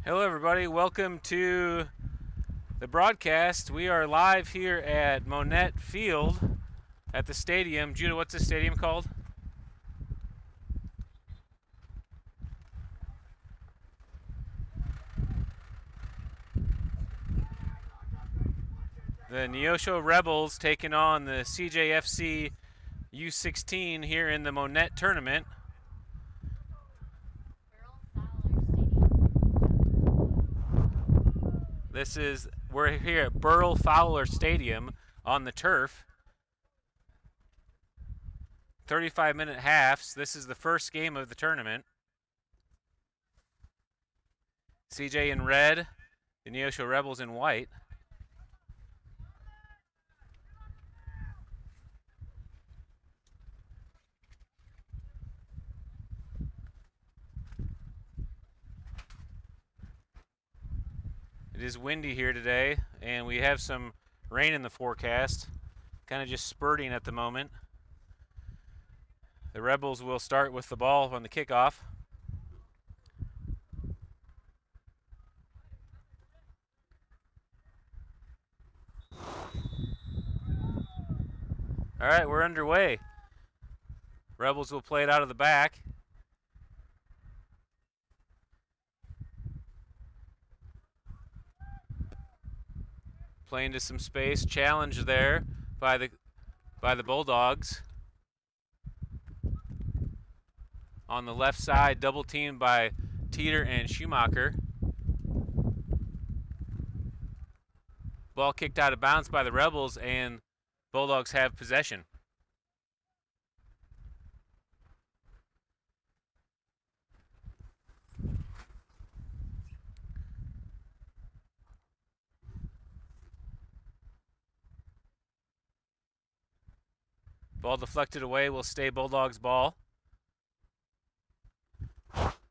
Hello, everybody. Welcome to the broadcast. We are live here at Monett Field at the stadium. Judah, what's the stadium called? The Neosho Rebels taking on the CJFC U16 here in the Monett tournament. We're here at Burl Fowler Stadium on the turf. 35-minute halves. This is the first game of the tournament. CJ in red, the Neosho Rebels in white. It is windy here today, and we have some rain in the forecast, kind of just spurting at the moment. The Rebels will start with the ball on the kickoff. All right, we're underway. Rebels will play it out of the back. Play into some space. Challenge there by the Bulldogs. On the left side, double teamed by Teeter and Schumacher. Ball kicked out of bounds by the Rebels, and Bulldogs have possession. Ball deflected away, will stay Bulldogs ball.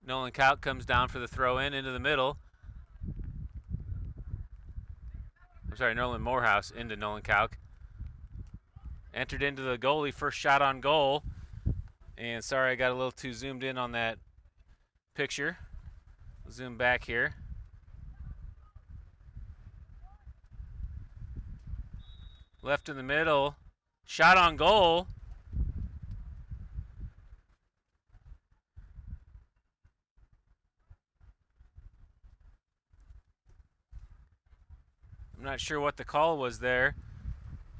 Nolan Kauk comes down for the throw in into the middle. I'm sorry, Nolan Morehouse into Nolan Kauk. Entered into the goalie, first shot on goal. And sorry, I got a little too zoomed in on that picture. Zoom back here. Left in the middle. Shot on goal. I'm not sure what the call was there.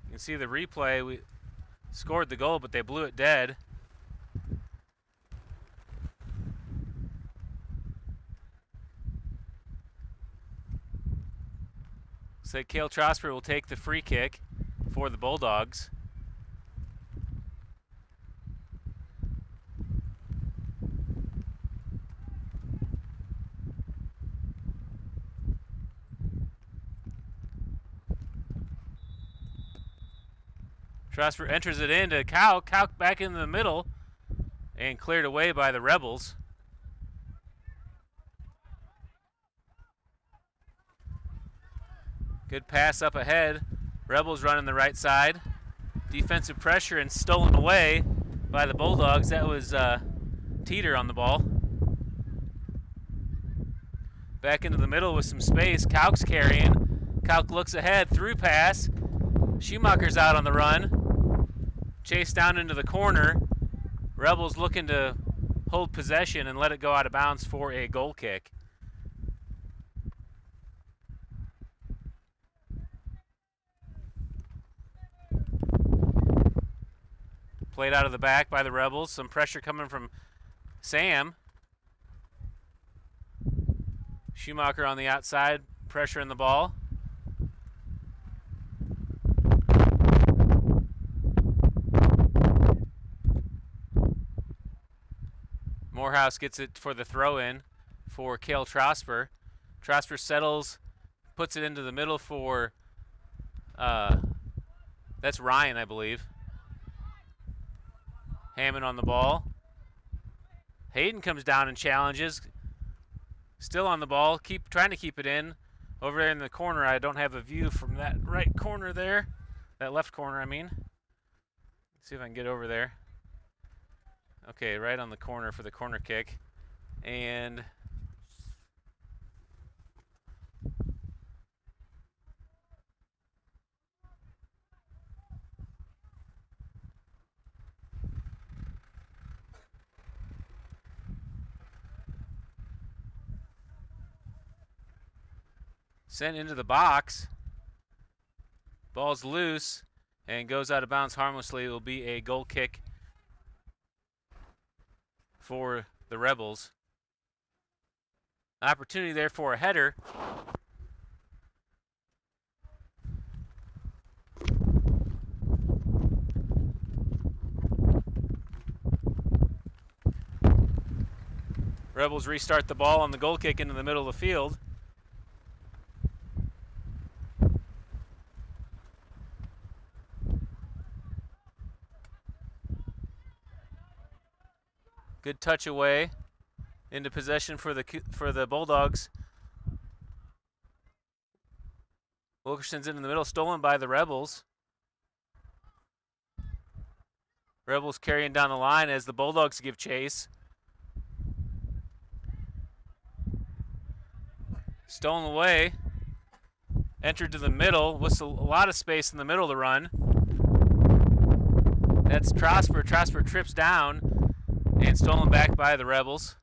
You can see the replay. We scored the goal, but they blew it dead. So Cale Trosper will take the free kick for the Bulldogs. Trosper enters it into Kauk. Kauk back in the middle and cleared away by the Rebels. Good pass up ahead. Rebels running the right side. Defensive pressure and stolen away by the Bulldogs. That was Teeter on the ball. Back into the middle with some space. Kauk's carrying. Kauk looks ahead. Through pass. Schumacher's out on the run. Chased down into the corner. Rebels looking to hold possession and let it go out of bounds for a goal kick. Played out of the back by the Rebels. Some pressure coming from Sam. Schumacher on the outside, pressure in the ball. Morehouse gets it for the throw-in for Cale Trosper. Trosper settles, puts it into the middle for, that's Ryan, I believe. Hammond on the ball. Hayden comes down and challenges. Still on the ball, trying to keep it in. Over there in the corner, I don't have a view from that right corner there. That left corner, I mean. Let's see if I can get over there. Okay, right on the corner for the corner kick. And Sent into the box. Ball's loose and goes out of bounds harmlessly. It will be a goal kick for the Rebels. Opportunity there for a header. Rebels restart the ball on the goal kick into the middle of the field. Good touch away into possession for the Bulldogs. Wilkerson's in the middle, stolen by the Rebels. Rebels carrying down the line as the Bulldogs give chase. Stolen away. Entered to the middle with a lot of space in the middle of the run. That's Trosper. Trosper trips down and stolen back by the Rebels.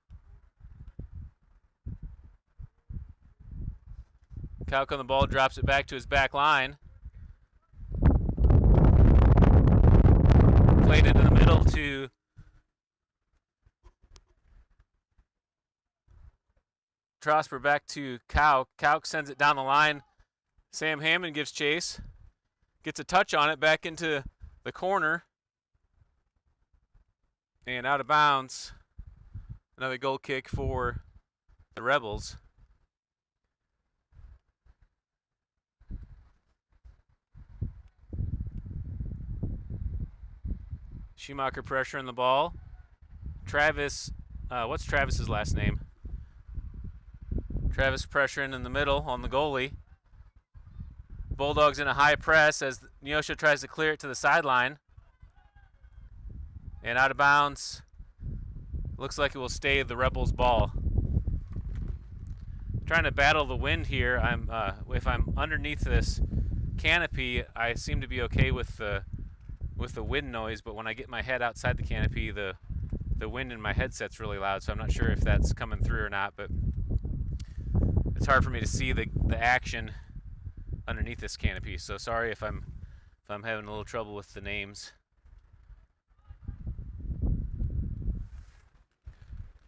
Kalk on the ball, drops it back to his back line. Played into the middle to Trosper, back to Kalk. Kalk sends it down the line. Sam Hammond gives chase. Gets a touch on it, back into the corner. And out of bounds. Another goal kick for the Rebels. Schumacher pressuring the ball. Travis, what's Travis's last name? Travis pressuring in the middle on the goalie. Bulldogs in a high press as Neosho tries to clear it to the sideline. And out of bounds. Looks like it will stay the Rebels' ball. Trying to battle the wind here. If I'm underneath this canopy, I seem to be okay with the wind noise, but when I get my head outside the canopy, the wind in my headset's really loud, so I'm not sure if that's coming through or not, but it's hard for me to see the action underneath this canopy, so sorry if I'm having a little trouble with the names.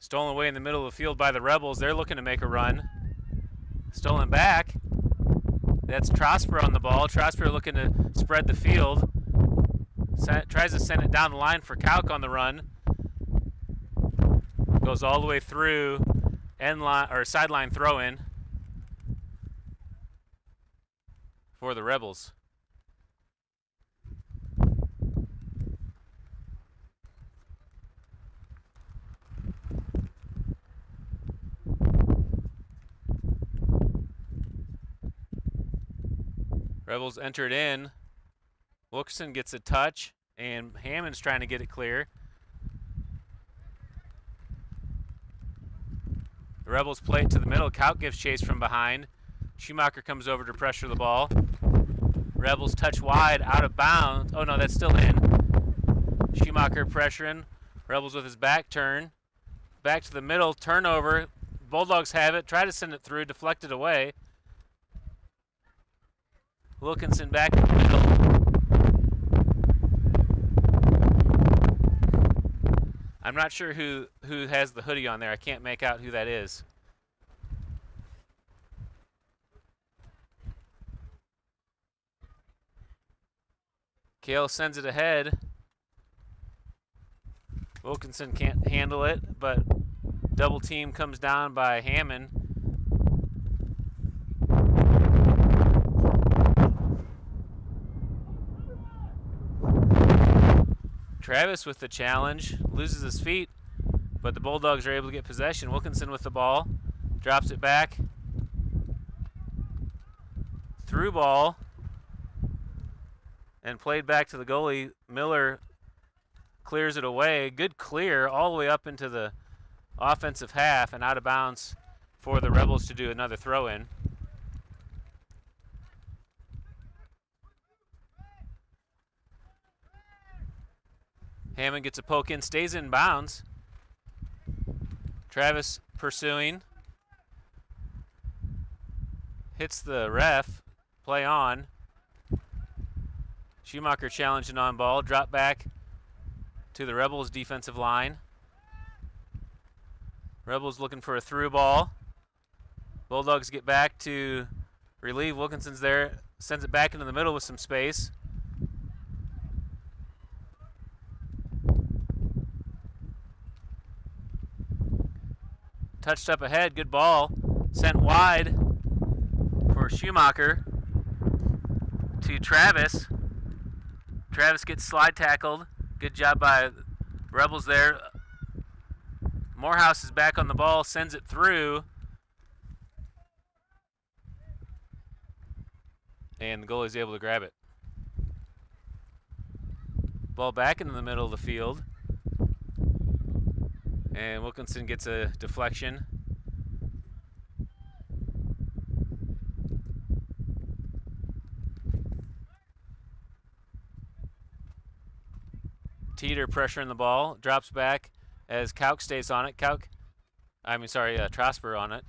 Stolen away in the middle of the field by the Rebels. They're looking to make a run. Stolen back. That's Trosper on the ball. Trosper looking to spread the field. Tries to send it down the line for Kalk on the run. Goes all the way through end line or sideline throw in for the Rebels. Rebels entered in. Wilkerson gets a touch, and Hammond's trying to get it clear. The Rebels play it to the middle. Kalk gives chase from behind. Schumacher comes over to pressure the ball. Rebels touch wide, out of bounds. Oh no, that's still in. Schumacher pressuring. Rebels with his back turn. Back to the middle, turnover. Bulldogs have it, try to send it through, deflected away. Wilkinson back in the middle. I'm not sure who has the hoodie on there. I can't make out who that is. Kale sends it ahead. Wilkinson can't handle it, but double team comes down by Hammond. Travis with the challenge, loses his feet, but the Bulldogs are able to get possession. Wilkinson with the ball, drops it back. Through ball, and played back to the goalie. Miller clears it away. Good clear all the way up into the offensive half and out of bounds for the Rebels to do another throw-in. Hammond gets a poke in, stays in bounds. Travis pursuing. Hits the ref. Play on. Schumacher challenging on ball. Drop back to the Rebels defensive line. Rebels looking for a through ball. Bulldogs get back to relieve. Wilkinson's there. Sends it back into the middle with some space. Touched up ahead. Good ball. Sent wide for Schumacher to Travis. Travis gets slide tackled. Good job by Rebels there. Morehouse is back on the ball, sends it through. And the goalie's able to grab it. Ball back into the middle of the field. And Wilkinson gets a deflection. Teeter pressuring the ball, drops back as Kauk stays on it. Trosper on it.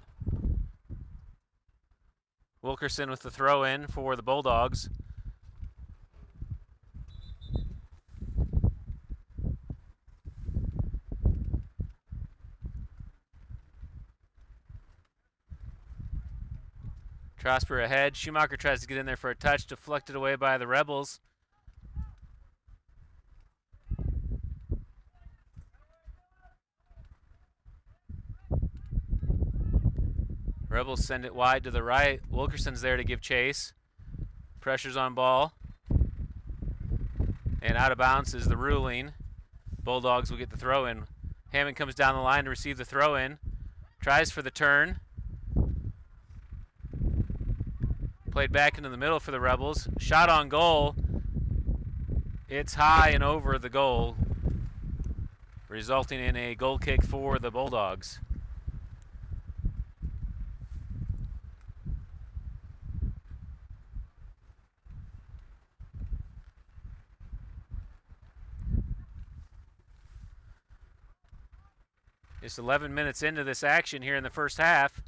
Wilkerson with the throw in for the Bulldogs. Trosper ahead. Schumacher tries to get in there for a touch, deflected away by the Rebels. Rebels send it wide to the right. Wilkerson's there to give chase. Pressure's on ball. And out of bounds is the ruling. Bulldogs will get the throw in. Hammond comes down the line to receive the throw in. Tries for the turn. Played back into the middle for the Rebels. Shot on goal. It's high and over the goal, resulting in a goal kick for the Bulldogs. Just 11 minutes into this action here in the first half.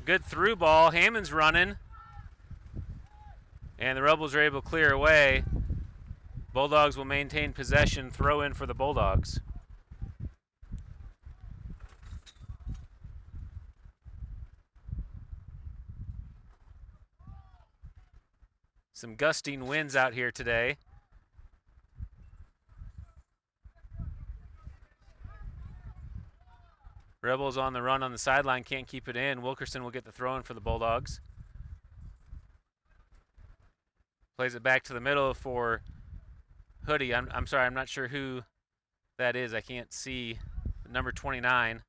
Good through ball. Hammond's running. And the Rebels are able to clear away. Bulldogs will maintain possession. Throw in for the Bulldogs. Some gusting winds out here today. Rebels on the run on the sideline, can't keep it in. Wilkerson will get the throw in for the Bulldogs. Plays it back to the middle for Hoodie. I'm sorry, I'm not sure who that is. I can't see. Number 29.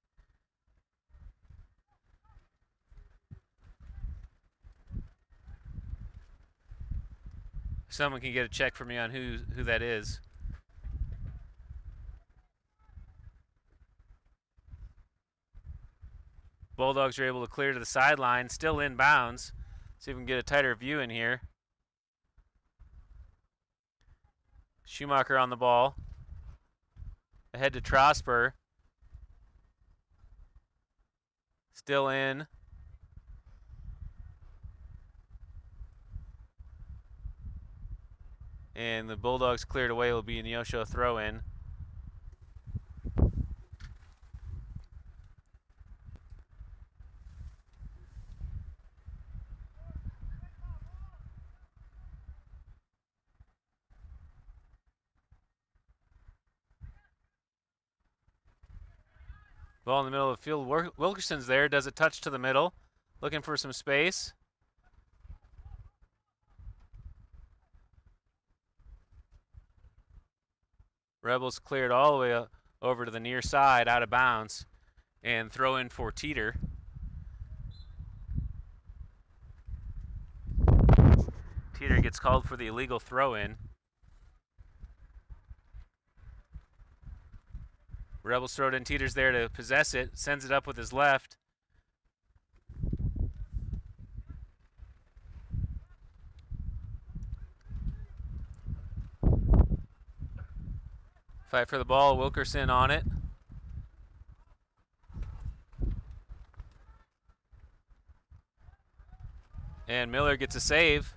Someone can get a check for me on who that is. Bulldogs are able to clear to the sideline, still inbounds. See if we can get a tighter view in here. Schumacher on the ball. Ahead to Trosper. Still in. And the Bulldogs cleared away. It will be a Neosho throw in. Ball in the middle of the field. Wilkerson's there, does a touch to the middle, looking for some space. Rebels cleared all the way over to the near side, out of bounds, and throw in for Teeter. Teeter gets called for the illegal throw in. Rebels throw it in. Teeter's there to possess it. Sends it up with his left. Fight for the ball, Wilkerson on it. And Miller gets a save.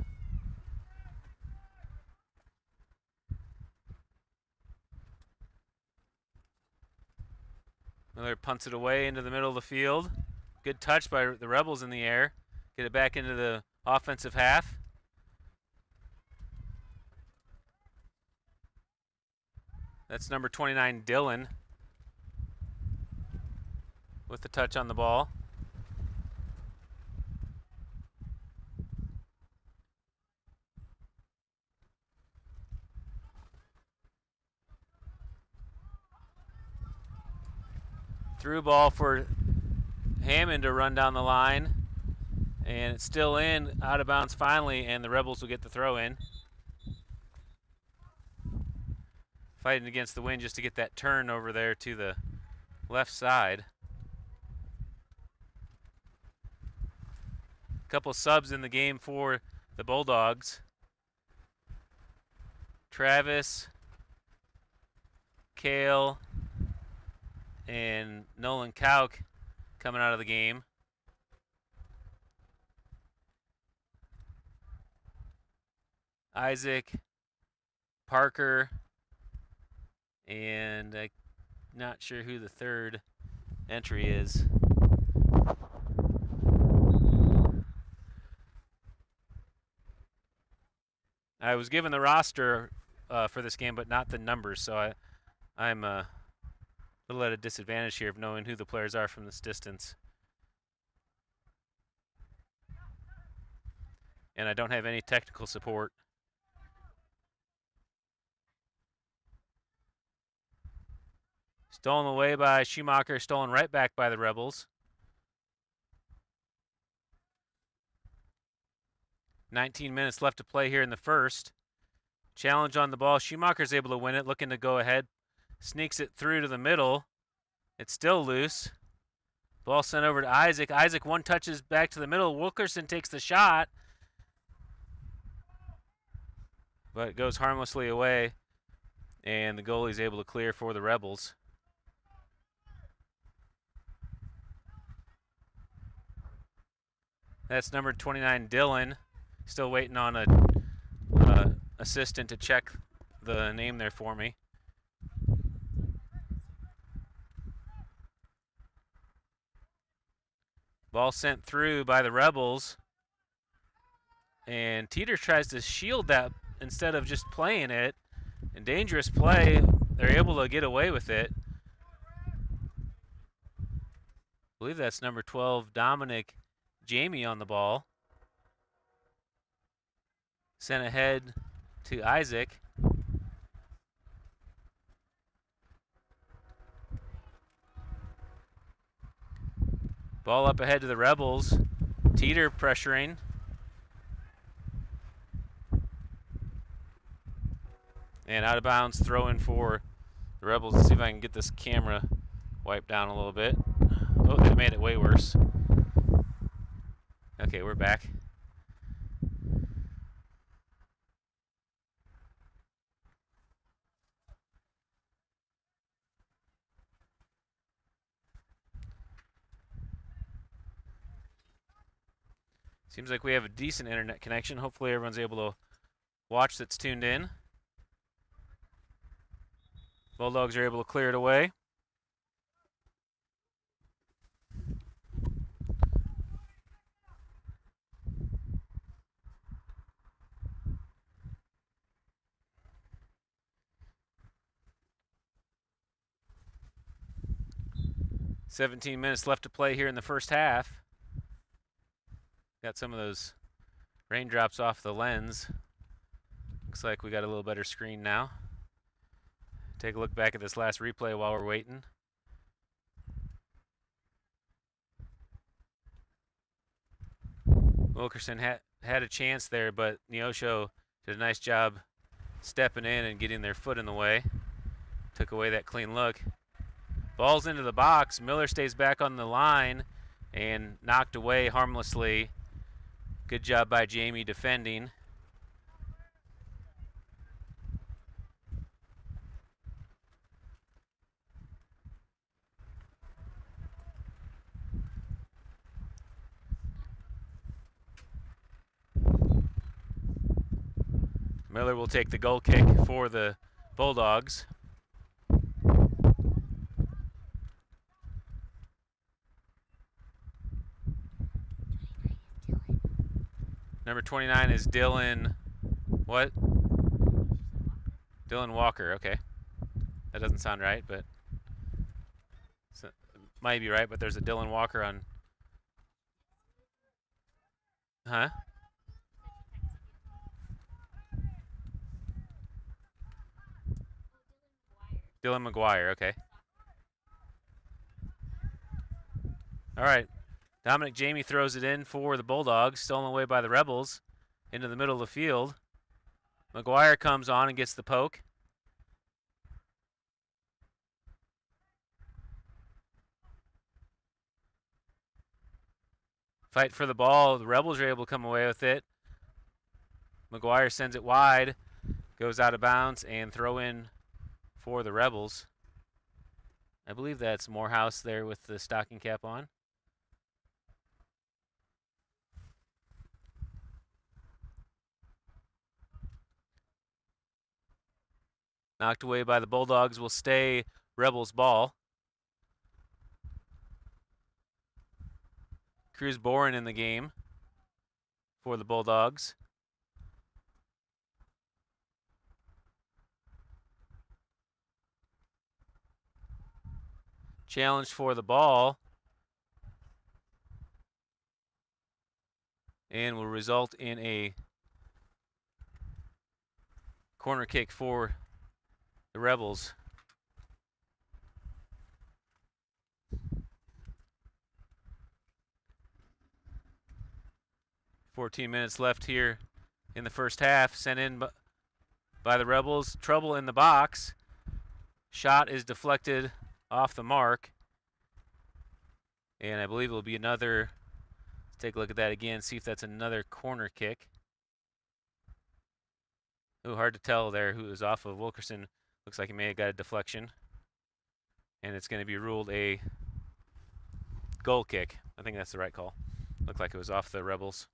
Miller punts it away into the middle of the field. Good touch by the Rebels in the air. Get it back into the offensive half. That's number 29, Dylan, with the touch on the ball. Through ball for Hammond to run down the line. And it's still in, out of bounds finally, and the Rebels will get the throw in. Fighting against the wind just to get that turn over there to the left side. Couple subs in the game for the Bulldogs. Travis, Kale, and Nolan Kauk coming out of the game. Isaac, Parker, and I'm not sure who the third entry is. I was given the roster for this game, but not the numbers, so I'm a little at a disadvantage here of knowing who the players are from this distance. And I don't have any technical support. Stolen away by Schumacher, stolen right back by the Rebels. 19 minutes left to play here in the first. Challenge on the ball. Schumacher's able to win it, looking to go ahead. Sneaks it through to the middle. It's still loose. Ball sent over to Isaac. Isaac one touches back to the middle. Wilkerson takes the shot, but it goes harmlessly away, and the goalie's able to clear for the Rebels. That's number 29, Dylan. Still waiting on a assistant to check the name there for me. Ball sent through by the Rebels. And Teeter tries to shield that instead of just playing it. And dangerous play. They're able to get away with it. I believe that's number 12, Dominic Jamie on the ball. Sent ahead to Isaac. Ball up ahead to the Rebels. Teeter pressuring. And out of bounds, throw in for the Rebels. Let's see if I can get this camera wiped down a little bit. Oh, they made it way worse. Okay, we're back. Seems like we have a decent internet connection. Hopefully everyone's able to watch that's tuned in. Bulldogs are able to clear it away. "17 minutes left to play here in the first half." Got some of those raindrops off the lens. Looks like we got a little better screen now. Take a look back at this last replay while we're waiting. Wilkerson had a chance there, but Neosho did a nice job stepping in and getting their foot in the way. Took away that clean look. Ball's into the box. Miller stays back on the line and knocked away harmlessly. Good job by Jamie defending. Miller will take the goal kick for the Bulldogs. Number 29 is Dylan, what? Dylan Walker, okay. That doesn't sound right, but might be right, but there's a Dylan Walker on. Huh? Dylan McGuire, okay. All right. Dominic Jamie throws it in for the Bulldogs, stolen away by the Rebels into the middle of the field. McGuire comes on and gets the poke. Fight for the ball. The Rebels are able to come away with it. McGuire sends it wide, goes out of bounds, and throw in for the Rebels. I believe that's Morehouse there with the stocking cap on. Knocked away by the Bulldogs will stay Rebels ball. Cruz Boren in the game for the Bulldogs. Challenge for the ball. And will result in a corner kick for the Rebels. "14 minutes left here in the first half. Sent in by the Rebels. Trouble in the box. Shot is deflected off the mark. And I believe it will be another. Let's take a look at that again, see if that's another corner kick. Ooh, hard to tell there who was off of Wilkerson. Looks like he may have got a deflection. And it's going to be ruled a goal kick. I think that's the right call. Looked like it was off the Rebels.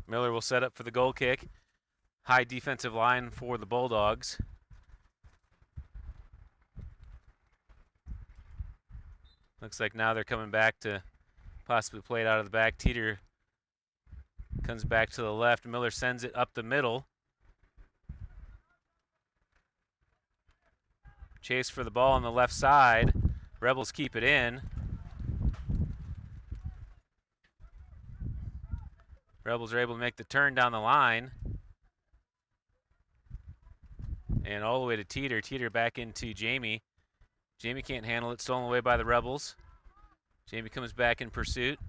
Miller will set up for the goal kick. High defensive line for the Bulldogs. Looks like now they're coming back to possibly play it out of the back. Teeter comes back to the left. Miller sends it up the middle. Chase for the ball on the left side. Rebels keep it in. Rebels are able to make the turn down the line. And all the way to Teeter. Teeter back into Jamie. Jamie can't handle it. Stolen away by the Rebels. Jamie comes back in pursuit.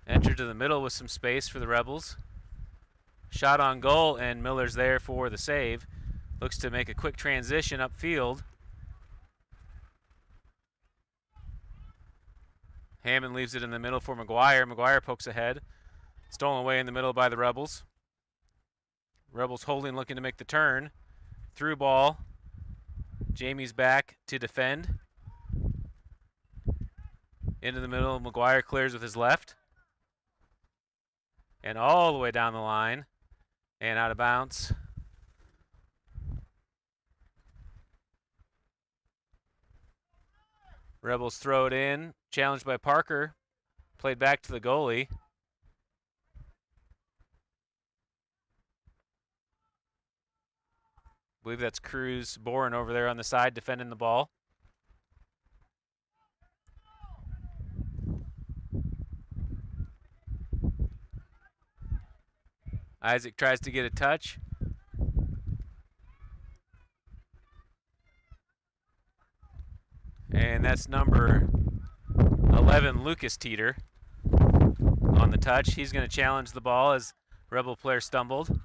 Entered to the middle with some space for the Rebels. Shot on goal, and Miller's there for the save. Looks to make a quick transition upfield. Hammond leaves it in the middle for McGuire. McGuire pokes ahead. Stolen away in the middle by the Rebels. Rebels holding, looking to make the turn. Through ball. Jamie's back to defend. Into the middle. McGuire clears with his left. And all the way down the line. And out of bounds. Rebels throw it in. Challenged by Parker. Played back to the goalie. I believe that's Cruz Boren over there on the side defending the ball. Isaac tries to get a touch. And that's number 11, Lucas Teeter, on the touch. He's going to challenge the ball as Rebel player stumbled.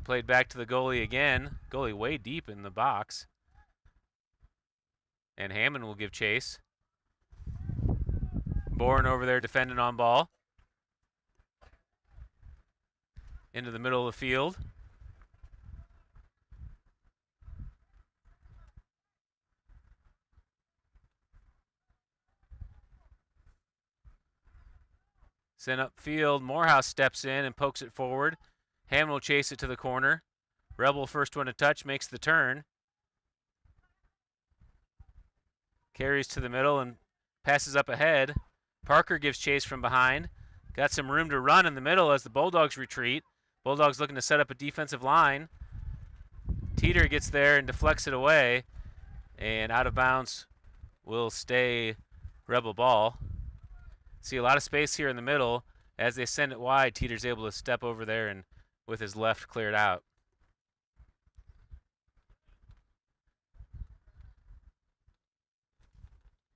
Played back to the goalie again. Goalie way deep in the box. And Hammond will give chase. Bourne over there defending on ball. Into the middle of the field. Sent upfield. Morehouse steps in and pokes it forward. Hammond will chase it to the corner. Rebel, first one to touch, makes the turn. Carries to the middle and passes up ahead. Parker gives chase from behind. Got some room to run in the middle as the Bulldogs retreat. Bulldogs looking to set up a defensive line. Teeter gets there and deflects it away. And out of bounds will stay Rebel ball. See a lot of space here in the middle. As they send it wide, Teeter's able to step over there and with his left cleared out.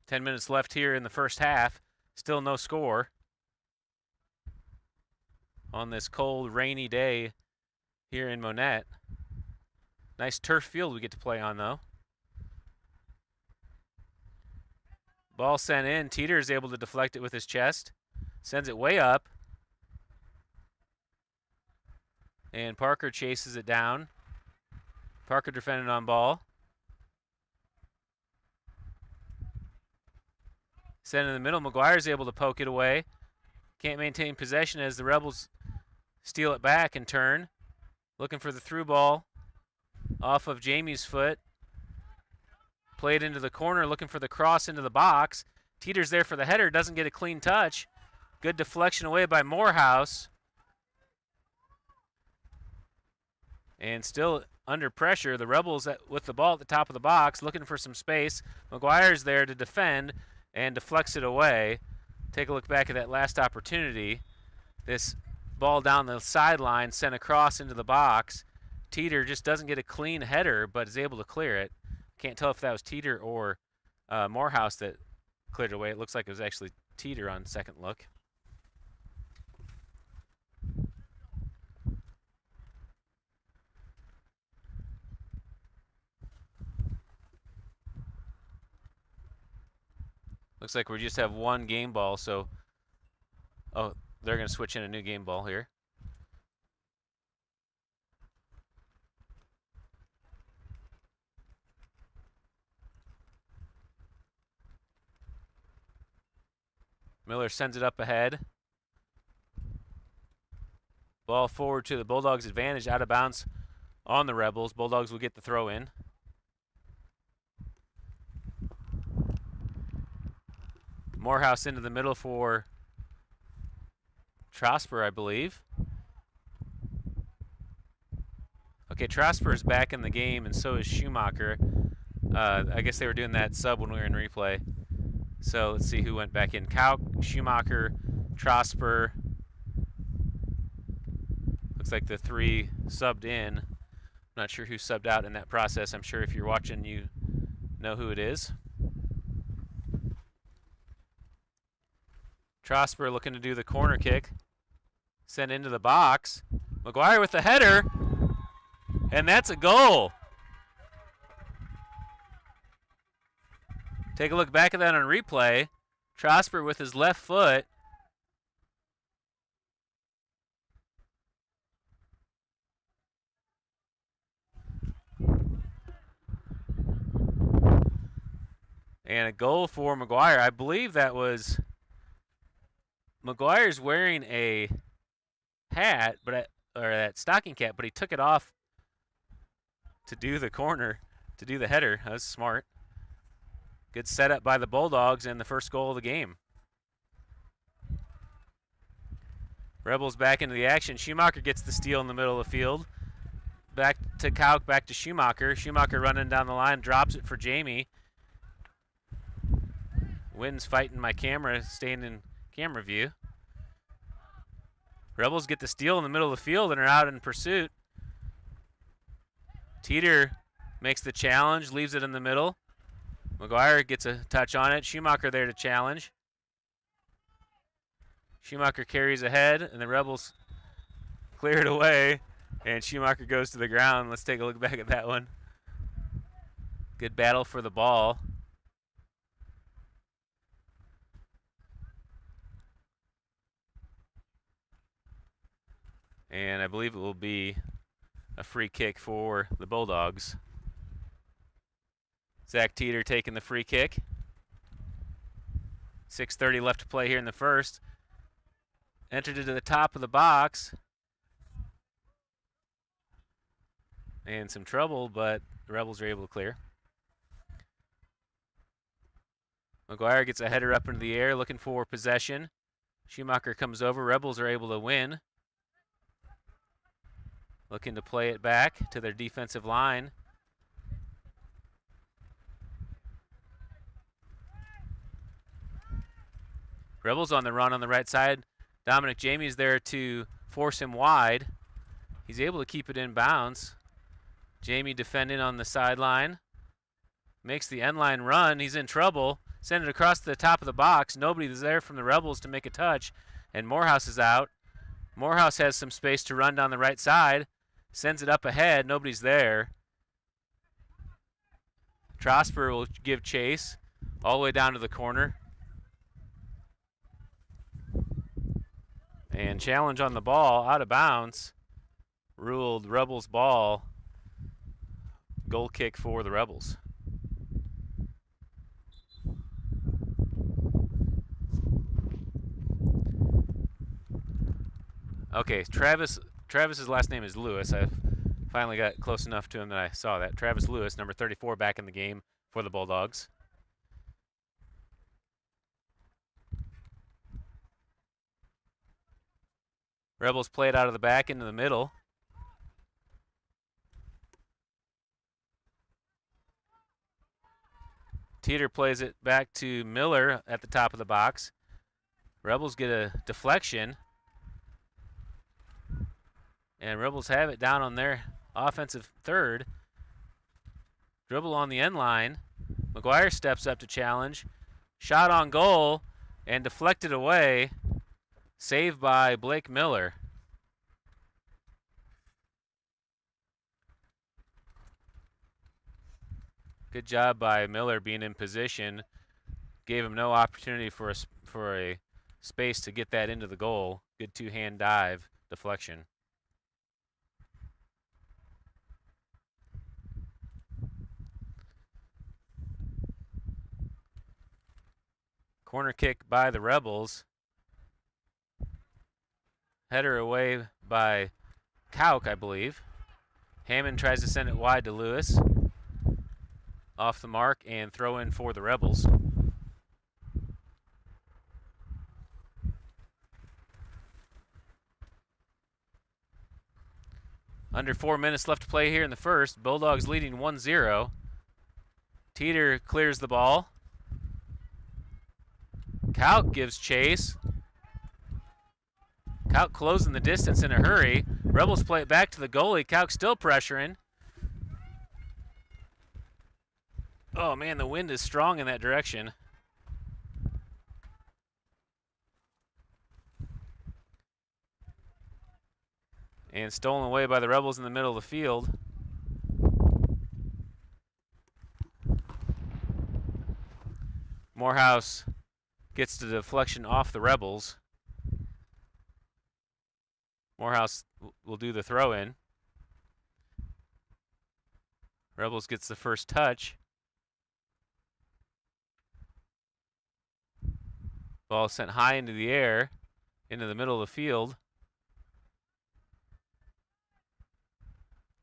Ten minutes left here in the first half. Still no score on this cold, rainy day here in Monett. Nice turf field we get to play on, though. Ball sent in. Teeter is able to deflect it with his chest. Sends it way up. And Parker chases it down. Parker defending on ball. Sent in the middle. McGuire's able to poke it away. Can't maintain possession as the Rebels steal it back and turn. Looking for the through ball off of Jamie's foot. Played into the corner, looking for the cross into the box. Teeter's there for the header, doesn't get a clean touch. Good deflection away by Morehouse. And still under pressure, the Rebels with the ball at the top of the box, looking for some space. McGuire's there to defend and deflects it away. Take a look back at that last opportunity. This ball down the sideline sent across into the box. Teeter just doesn't get a clean header, but is able to clear it. Can't tell if that was Teeter or Morehouse that cleared it away. It looks like it was actually Teeter on second look. Looks like we just have one game ball, so oh, they're going to switch in a new game ball here. Miller sends it up ahead. Ball forward to the Bulldogs' advantage, out of bounds on the Rebels. Bulldogs will get the throw in. Morehouse into the middle for Trosper, I believe. Okay, Trosper is back in the game, and so is Schumacher. I guess they were doing that sub when we were in replay. So let's see who went back in. Kauk, Schumacher, Trosper. Looks like the three subbed in. I'm not sure who subbed out in that process. I'm sure if you're watching, you know who it is. Trosper looking to do the corner kick. Sent into the box. McGuire with the header. And that's a goal. Take a look back at that on replay. Trosper with his left foot. And a goal for McGuire. I believe that was... McGuire's wearing a hat, or that stocking cap, but he took it off to do the corner, to do the header. That was smart. Good setup by the Bulldogs and the first goal of the game. Rebels back into the action. Schumacher gets the steal in the middle of the field. Back to Kauk, back to Schumacher. Schumacher running down the line, drops it for Jamie. Wind's fighting my camera, staying in camera view. Rebels get the steal in the middle of the field and are out in pursuit. Teeter makes the challenge, leaves it in the middle. McGuire gets a touch on it. Schumacher there to challenge. Schumacher carries ahead, and the Rebels clear it away, and Schumacher goes to the ground. Let's take a look back at that one. Good battle for the ball. And I believe it will be a free kick for the Bulldogs. Zach Teeter taking the free kick. 6:30 left to play here in the first. entered into the top of the box. And some trouble, but the Rebels are able to clear. McGuire gets a header up into the air, looking for possession. Schumacher comes over. Rebels are able to win. Looking to play it back to their defensive line. Rebels on the run on the right side. Dominic Jamie's there to force him wide. He's able to keep it in bounds. Jamie defending on the sideline. Makes the end line run. He's in trouble. Send it across to the top of the box. Nobody's there from the Rebels to make a touch. And Morehouse is out. Morehouse has some space to run down the right side. Sends it up ahead. Nobody's there. Trosper will give chase all the way down to the corner. And challenge on the ball, out of bounds. Ruled Rebels ball. Goal kick for the Rebels. Okay, Travis's last name is Lewis. I finally got close enough to him that I saw that. Travis Lewis, number 34, back in the game for the Bulldogs. Rebels play it out of the back into the middle. Teeter plays it back to Miller at the top of the box. Rebels get a deflection. And Rebels have it down on their offensive third. Dribble on the end line. McGuire steps up to challenge. Shot on goal and deflected away. Saved by Blake Miller. Good job by Miller being in position. Gave him no opportunity for a space to get that into the goal. Good two-hand dive, deflection. Corner kick by the Rebels. Header away by Kauk, I believe. Hammond tries to send it wide to Lewis. Off the mark and throw in for the Rebels. Under 4 minutes left to play here in the first. Bulldogs leading 1-0. Teeter clears the ball. Kauk gives chase. Kauk closing the distance in a hurry. Rebels play it back to the goalie. Kauk still pressuring. Oh man, the wind is strong in that direction. And stolen away by the Rebels in the middle of the field. Morehouse gets the deflection off the Rebels. Morehouse will do the throw in. Rebels gets the first touch. Ball sent high into the air, into the middle of the field.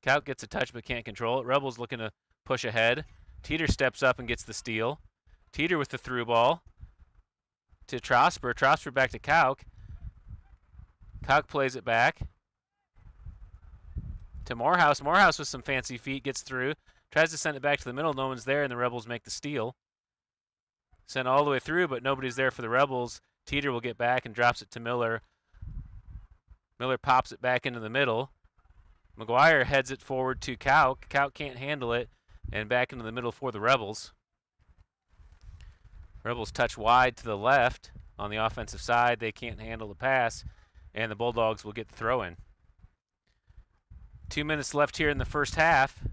Kauk gets a touch but can't control it. Rebels looking to push ahead. Teeter steps up and gets the steal. Teeter with the through ball to Trosper. Trosper back to Kauk. Kauk plays it back to Morehouse. Morehouse with some fancy feet gets through. Tries to send it back to the middle. No one's there, and the Rebels make the steal. Sent all the way through, but nobody's there for the Rebels. Teeter will get back and drops it to Miller. Miller pops it back into the middle. McGuire heads it forward to Kauk. Kauk can't handle it, and back into the middle for the Rebels. Rebels touch wide to the left on the offensive side. They can't handle the pass, and the Bulldogs will get the throw in. 2 minutes left here in the first half.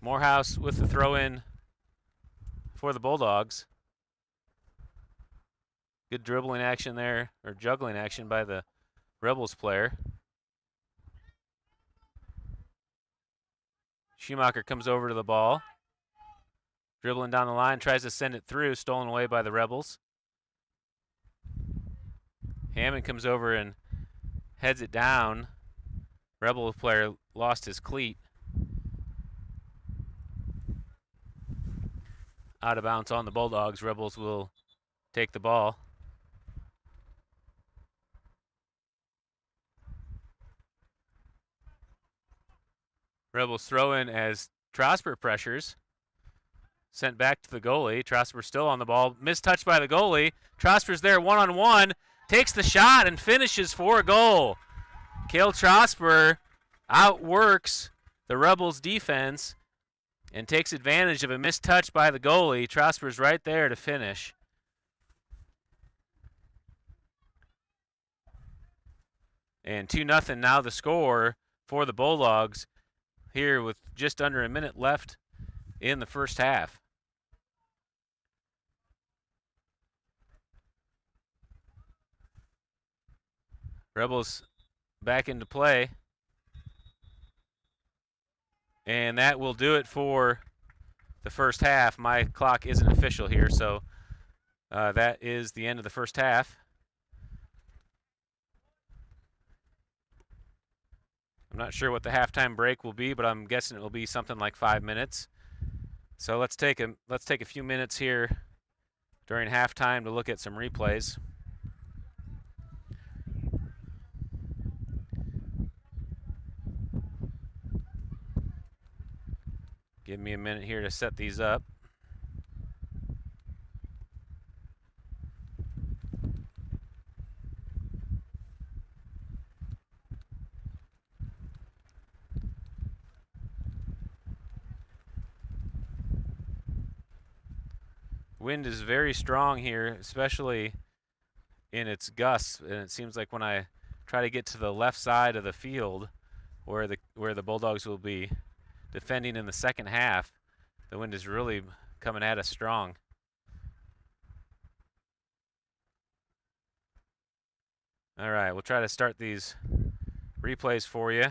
Morehouse with the throw in for the Bulldogs. Good dribbling action there, or juggling action by the Rebels player. Schumacher comes over to the ball. Dribbling down the line, tries to send it through, stolen away by the Rebels. Hammond comes over and heads it down. Rebel player lost his cleat. Out of bounds on the Bulldogs. Rebels will take the ball. Rebels throw in as Trosper pressures. Sent back to the goalie. Trosper still on the ball. Mistouched by the goalie. Trosper's there one-on-one. Takes the shot and finishes for a goal. Cale Trosper outworks the Rebels defense and takes advantage of a mistouch by the goalie. Trosper's right there to finish. And 2-0 now the score for the Bulldogs here with just under a minute left in the first half. Rebels back into play. And that will do it for the first half. My clock isn't official here, so that is the end of the first half. I'm not sure what the halftime break will be, but I'm guessing it will be something like 5 minutes. So let's take a few minutes here during halftime to look at some replays. Give me a minute here to set these up. Wind is very strong here, especially in its gusts, and it seems like when I try to get to the left side of the field where the Bulldogs will be defending in the second half, the wind is really coming at us strong. All right, we'll try to start these replays for you.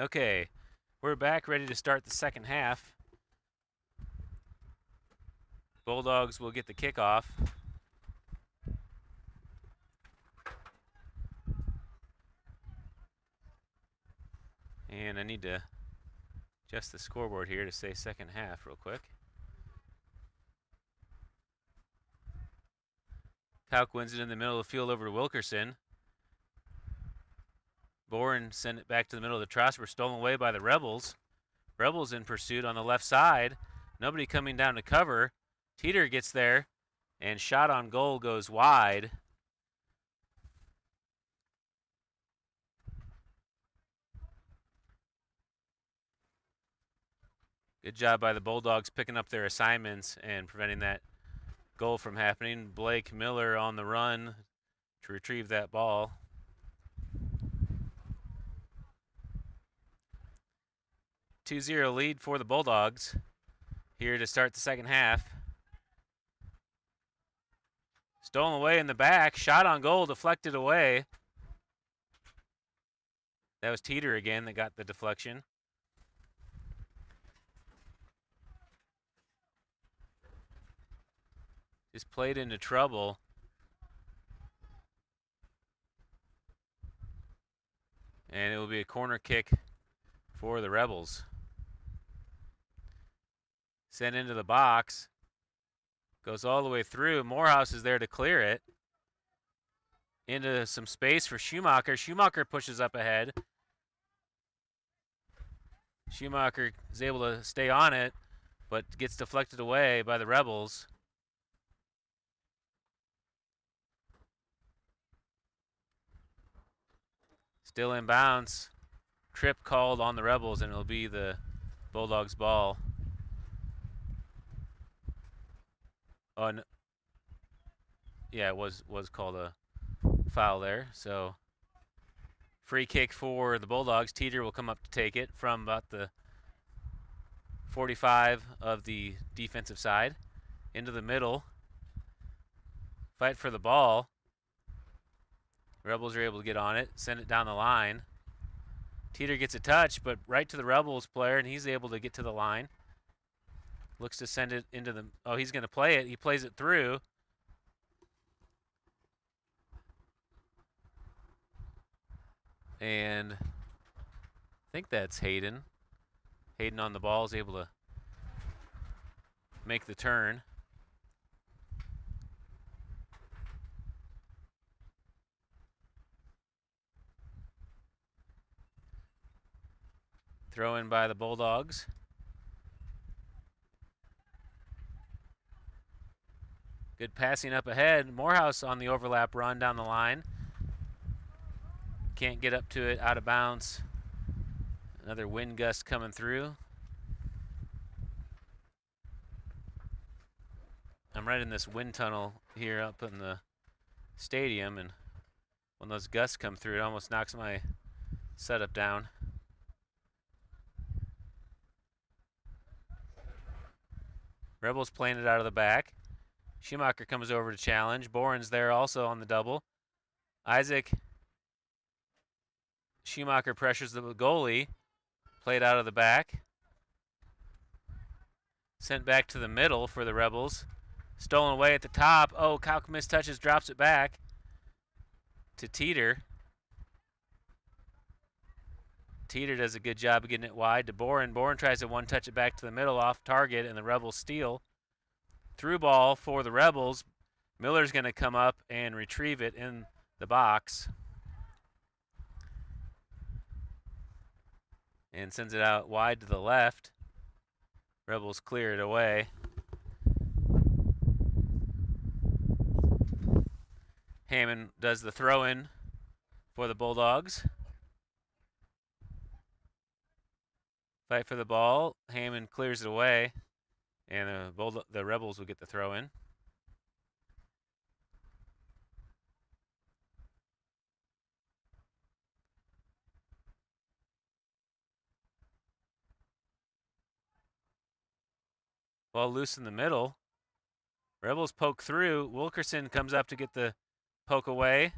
Okay, we're back ready to start the second half. Bulldogs will get the kickoff. And I need to adjust the scoreboard here to say second half real quick. Kauk wins it in the middle of the field over to Wilkerson. Boren sent it back to the middle of the Trosper, stolen away by the Rebels. Rebels in pursuit on the left side. Nobody coming down to cover. Teeter gets there, and shot on goal goes wide. Good job by the Bulldogs picking up their assignments and preventing that goal from happening. Blake Miller on the run to retrieve that ball. (2-0) lead for the Bulldogs here to start the second half. Stolen away in the back, shot on goal, deflected away. That was Teeter again that got the deflection. Just played into trouble. And it will be a corner kick for the Rebels. Sent into the box. Goes all the way through. Morehouse is there to clear it. Into some space for Schumacher. Schumacher pushes up ahead. Schumacher is able to stay on it, but gets deflected away by the Rebels. Still in bounds. Trip called on the Rebels, and it'll be the Bulldogs' ball. Oh, no. Yeah, it was called a foul there. So free kick for the Bulldogs. Teeter will come up to take it from about the 45 of the defensive side. Into the middle. Fight for the ball. Rebels are able to get on it, send it down the line. Teeter gets a touch, but right to the Rebels player, and he's able to get to the line. Looks to send it into the... Oh, he's going to play it. He plays it through. And I think that's Hayden. Hayden on the ball is able to make the turn. Throw in by the Bulldogs. Good passing up ahead. Morehouse on the overlap run down the line. Can't get up to it, out of bounds. Another wind gust coming through. I'm right in this wind tunnel here up in the stadium, and when those gusts come through, it almost knocks my setup down. Rebels playing it out of the back. Schumacher comes over to challenge. Boren's there also on the double. Isaac. Schumacher pressures the goalie. Played out of the back. Sent back to the middle for the Rebels. Stolen away at the top. Oh, Kauk mistouches, drops it back to Teeter. Teeter does a good job of getting it wide to Boren. Boren tries to one-touch it back to the middle off target, and the Rebels steal. Through ball for the Rebels. Miller's going to come up and retrieve it in the box. And sends it out wide to the left. Rebels clear it away. Hammond does the throw-in for the Bulldogs. Fight for the ball. Hammond clears it away, and the Rebels will get the throw-in. Ball loose in the middle. Rebels poke through. Wilkerson comes up to get the poke away.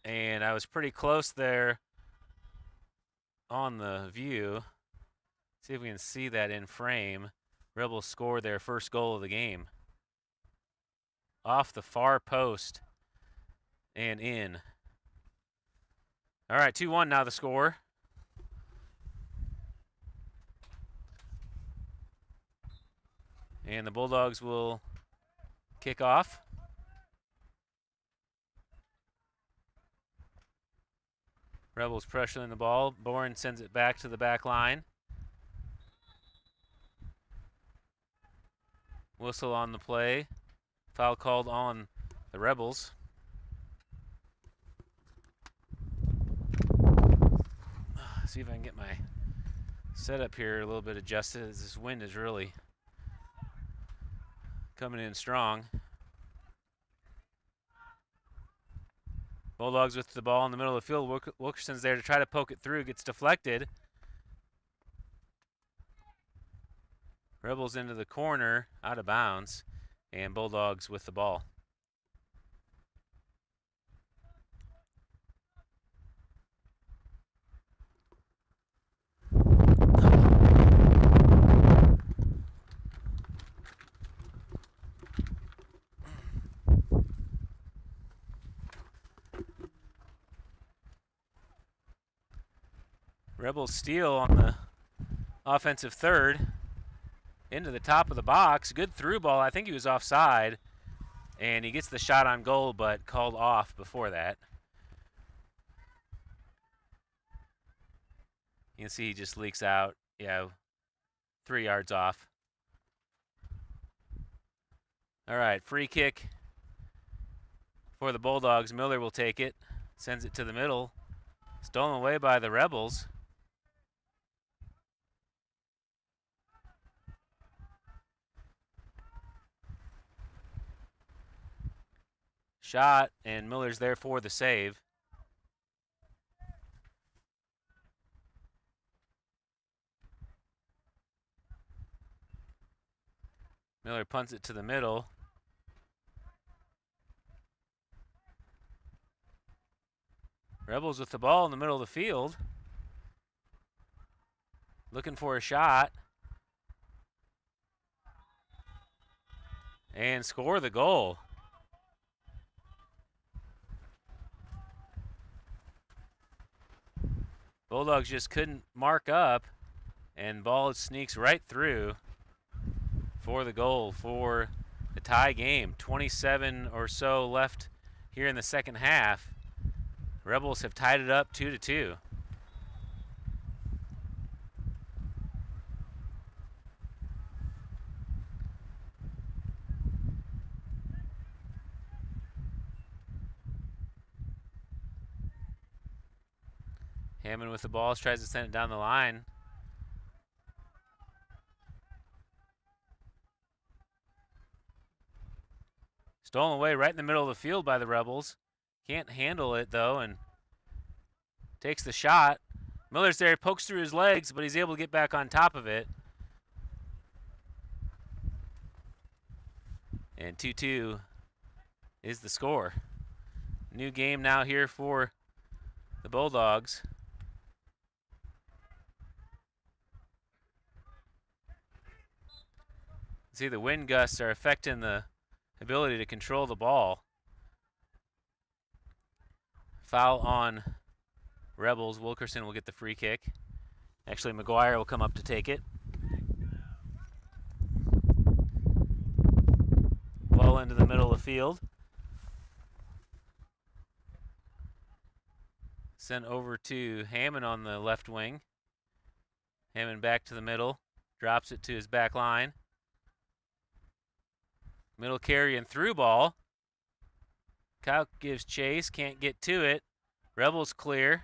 And I was pretty close there on the view. See if we can see that in frame. Rebels score their first goal of the game. Off the far post and in. All right, 2-1 now the score. And the Bulldogs will kick off. Rebels pressuring the ball. Bourne sends it back to the back line. Whistle on the play. Foul called on the Rebels. See if I can get my setup here a little bit adjusted, as this wind is really coming in strong. Bulldogs with the ball in the middle of the field. Wilkerson's there to try to poke it through. Gets deflected. Rebels into the corner, out of bounds, and Bulldogs with the ball. Rebels steal on the offensive third. Into the top of the box. Good through ball. I think he was offside. And he gets the shot on goal, but called off before that. You can see he just leaks out. Yeah, 3 yards off. All right, free kick for the Bulldogs. Miller will take it. Sends it to the middle. Stolen away by the Rebels. Shot, and Miller's there for the save. Miller punts it to the middle. Rebels with the ball in the middle of the field. Looking for a shot. And score the goal. Bulldogs just couldn't mark up, and ball sneaks right through for the goal for the tie game. 27 or so left here in the second half. Rebels have tied it up 2-2. Hammond with the ball, tries to send it down the line. Stolen away right in the middle of the field by the Rebels. Can't handle it, though, and takes the shot. Miller's there, pokes through his legs, but he's able to get back on top of it. And 2-2 is the score. New game now here for the Bulldogs. See, the wind gusts are affecting the ability to control the ball. Foul on Rebels. Wilkerson will get the free kick. Actually, McGuire will come up to take it. Ball into the middle of the field. Sent over to Hammond on the left wing. Hammond back to the middle. Drops it to his back line. Middle carry and through ball. Kauk gives chase, can't get to it. Rebels clear.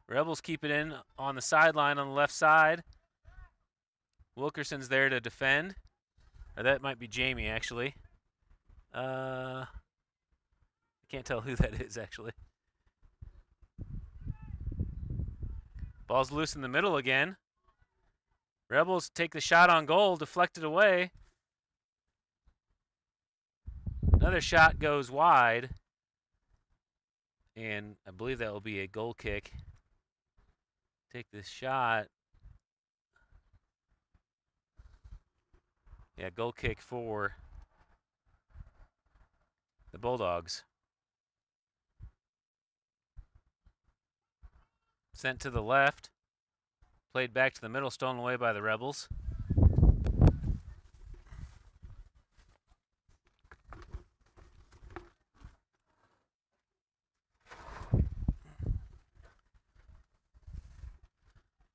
Rebels keep it in on the sideline on the left side. Wilkerson's there to defend. Or that might be Jamie, actually. I can't tell who that is, actually. Ball's loose in the middle again. Rebels take the shot on goal, deflected away. Another shot goes wide, and I believe that will be a goal kick. take this shot. Yeah, goal kick for the Bulldogs. Sent to the left. Played back to the middle, stolen away by the Rebels.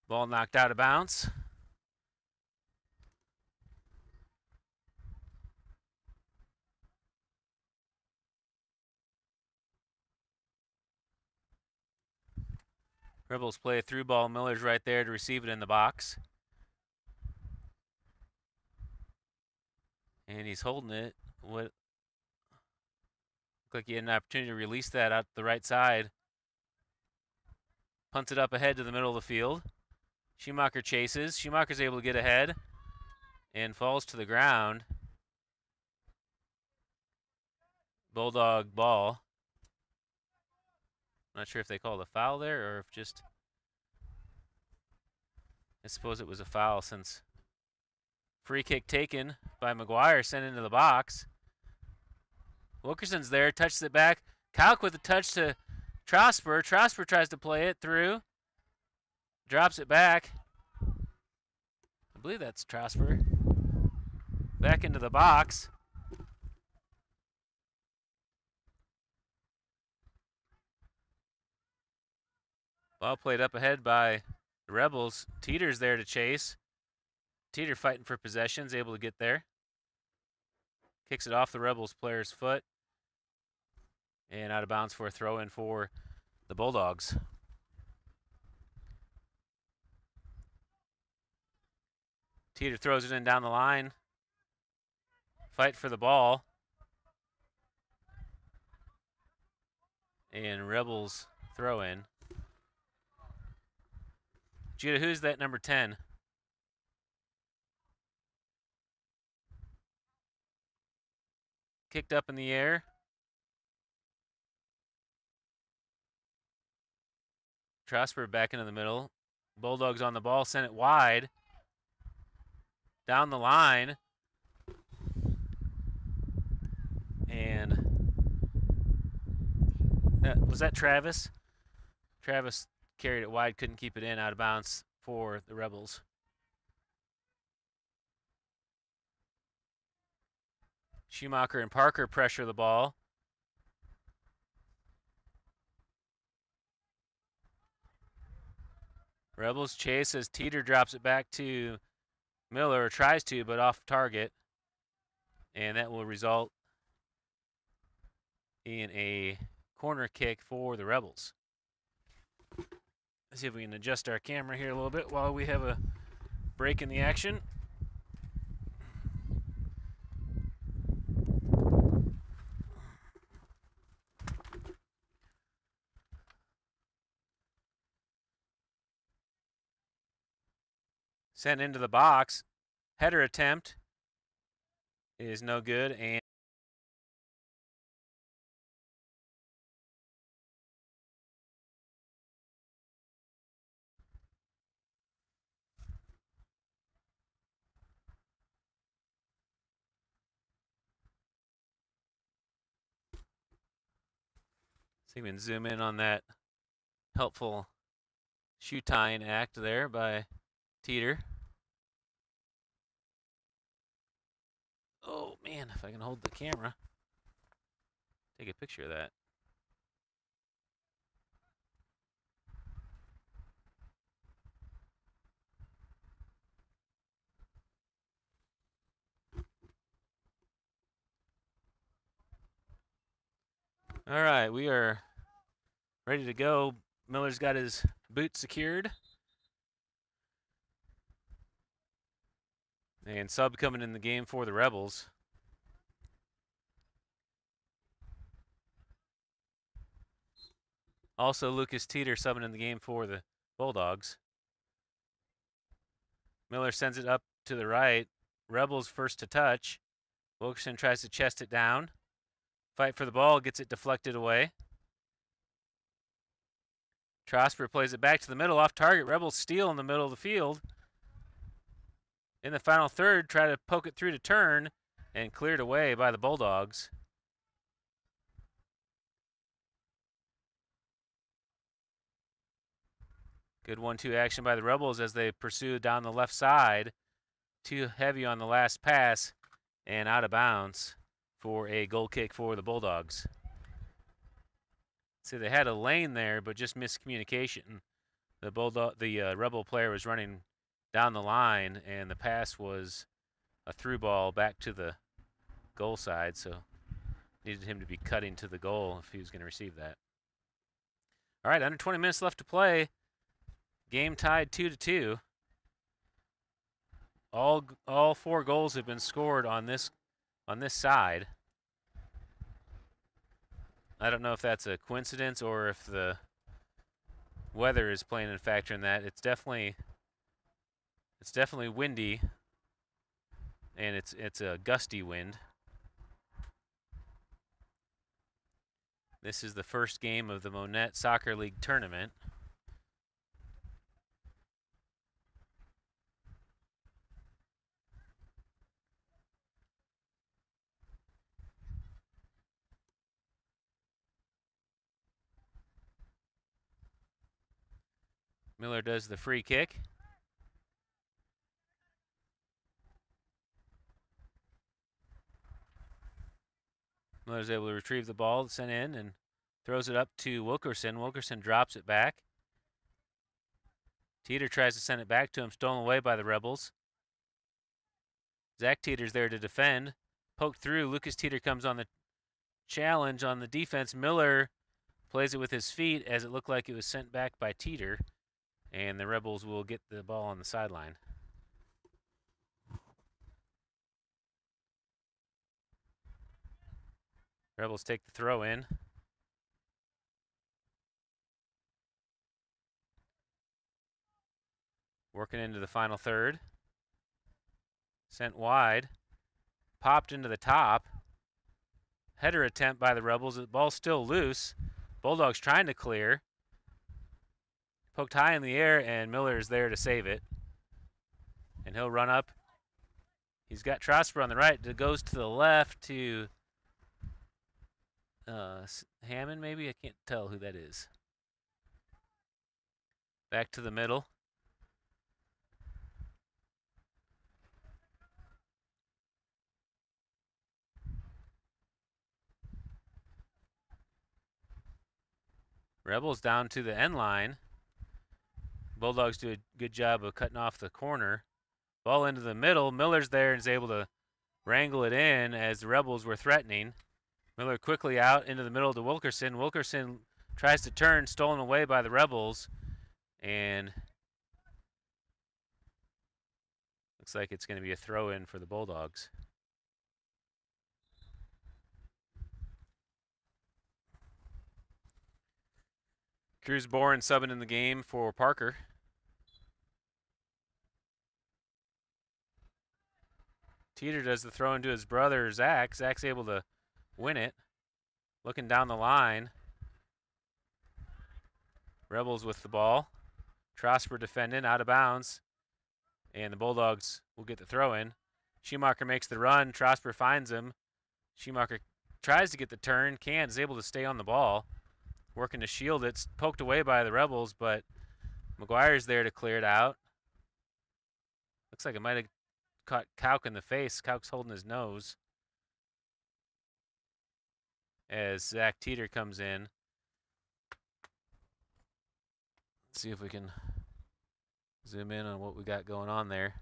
Ball knocked out of bounds. Rebels play a through ball. Miller's right there to receive it in the box. And he's holding it. What? Looked like he had an opportunity to release that out the right side. Punts it up ahead to the middle of the field. Schumacher chases. Schumacher's able to get ahead and falls to the ground. Bulldog ball. Not sure if they called a foul there or if just... I suppose it was a foul since free kick taken by McGuire, sent into the box. Wilkerson's there, touches it back. Kalk with a touch to Trosper. Trosper tries to play it through. Drops it back. I believe that's Trosper. Back into the box. Ball played up ahead by the Rebels. Teeter's there to chase. Teeter fighting for possession's able to get there. Kicks it off the Rebels player's foot. And out of bounds for a throw-in for the Bulldogs. Teeter throws it in down the line. Fight for the ball. And Rebels throw-in. Judah, who's that number 10? Kicked up in the air. Trosper back into the middle. Bulldogs on the ball, sent it wide. Down the line. And was that Travis? Travis carried it wide, couldn't keep it in, out of bounds for the Rebels. Schumacher and Parker pressure the ball. Rebels chase as Teeter drops it back to Miller, or tries to, but off target. And that will result in a corner kick for the Rebels. Let's see if we can adjust our camera here a little bit while we have a break in the action. Sent into the box. Header attempt is no good, and see if we can zoom in on that helpful shoe tying act there by Teeter. Oh man, if I can hold the camera, take a picture of that. All right, we are ready to go. Miller's got his boot secured. And sub coming in the game for the Rebels. Also, Lucas Teeter subbing in the game for the Bulldogs. Miller sends it up to the right. Rebels first to touch. Wilkerson tries to chest it down. Fight for the ball, gets it deflected away. Trosper plays it back to the middle, off target. Rebels steal in the middle of the field. In the final third, try to poke it through to turn, and cleared away by the Bulldogs. Good 1-2 action by the Rebels as they pursue down the left side. Too heavy on the last pass and out of bounds for a goal kick for the Bulldogs. See, they had a lane there, but just miscommunication. The Rebel player was running down the line, and the pass was a through ball back to the goal side, so needed him to be cutting to the goal if he was going to receive that. All right, under 20 minutes left to play. Game tied 2-2. All 4 goals have been scored on this side. I don't know if that's a coincidence or if the weather is playing a factor in that. It's definitely windy, and it's a gusty wind. This is the first game of the Monett Soccer League tournament. Miller does the free kick. Miller's able to retrieve the ball, sent in, and throws it up to Wilkerson. Wilkerson drops it back. Teeter tries to send it back to him, stolen away by the Rebels. Zach Teeter's there to defend. Poked through. Lucas Teeter comes on the challenge on the defense. Miller plays it with his feet as it looked like it was sent back by Teeter, and the Rebels will get the ball on the sideline. Rebels take the throw in. Working into the final third. Sent wide. Popped into the top. Header attempt by the Rebels. The ball's still loose. Bulldogs trying to clear. Poked high in the air, and Miller is there to save it. And he'll run up. He's got Trosper on the right. It goes to the left to Hammond, maybe? I can't tell who that is. Back to the middle. Rebels down to the end line. Bulldogs do a good job of cutting off the corner. Ball into the middle. Miller's there and is able to wrangle it in as the Rebels were threatening. Miller quickly out into the middle to Wilkerson. Wilkerson tries to turn, stolen away by the Rebels, and looks like it's going to be a throw-in for the Bulldogs. Cruz Boren subbing in the game for Parker. Teeter does the throw into his brother, Zach. Zach's able to win it. Looking down the line. Rebels with the ball. Trosper defending, out of bounds. And the Bulldogs will get the throw in. Schumacher makes the run. Trosper finds him. Schumacher tries to get the turn. Can't. Is able to stay on the ball. Working to shield it. It's poked away by the Rebels, but McGuire's there to clear it out. Looks like it might have caught Kauk in the face. Kauk's holding his nose as Zach Teeter comes in. Let's see if we can zoom in on what we got going on there.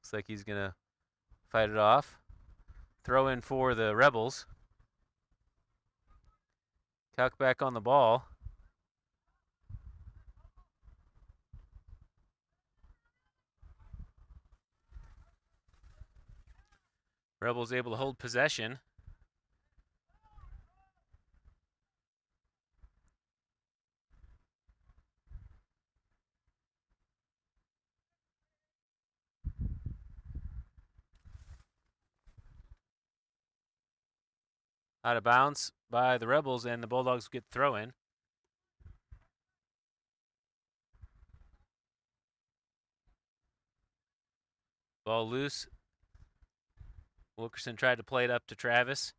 Looks like he's going to fight it off. Throw in for the Rebels. Kauk back on the ball. Rebels able to hold possession. Out of bounds by the Rebels, and the Bulldogs get throw in. Ball loose. Wilkerson tried to play it up to Travis.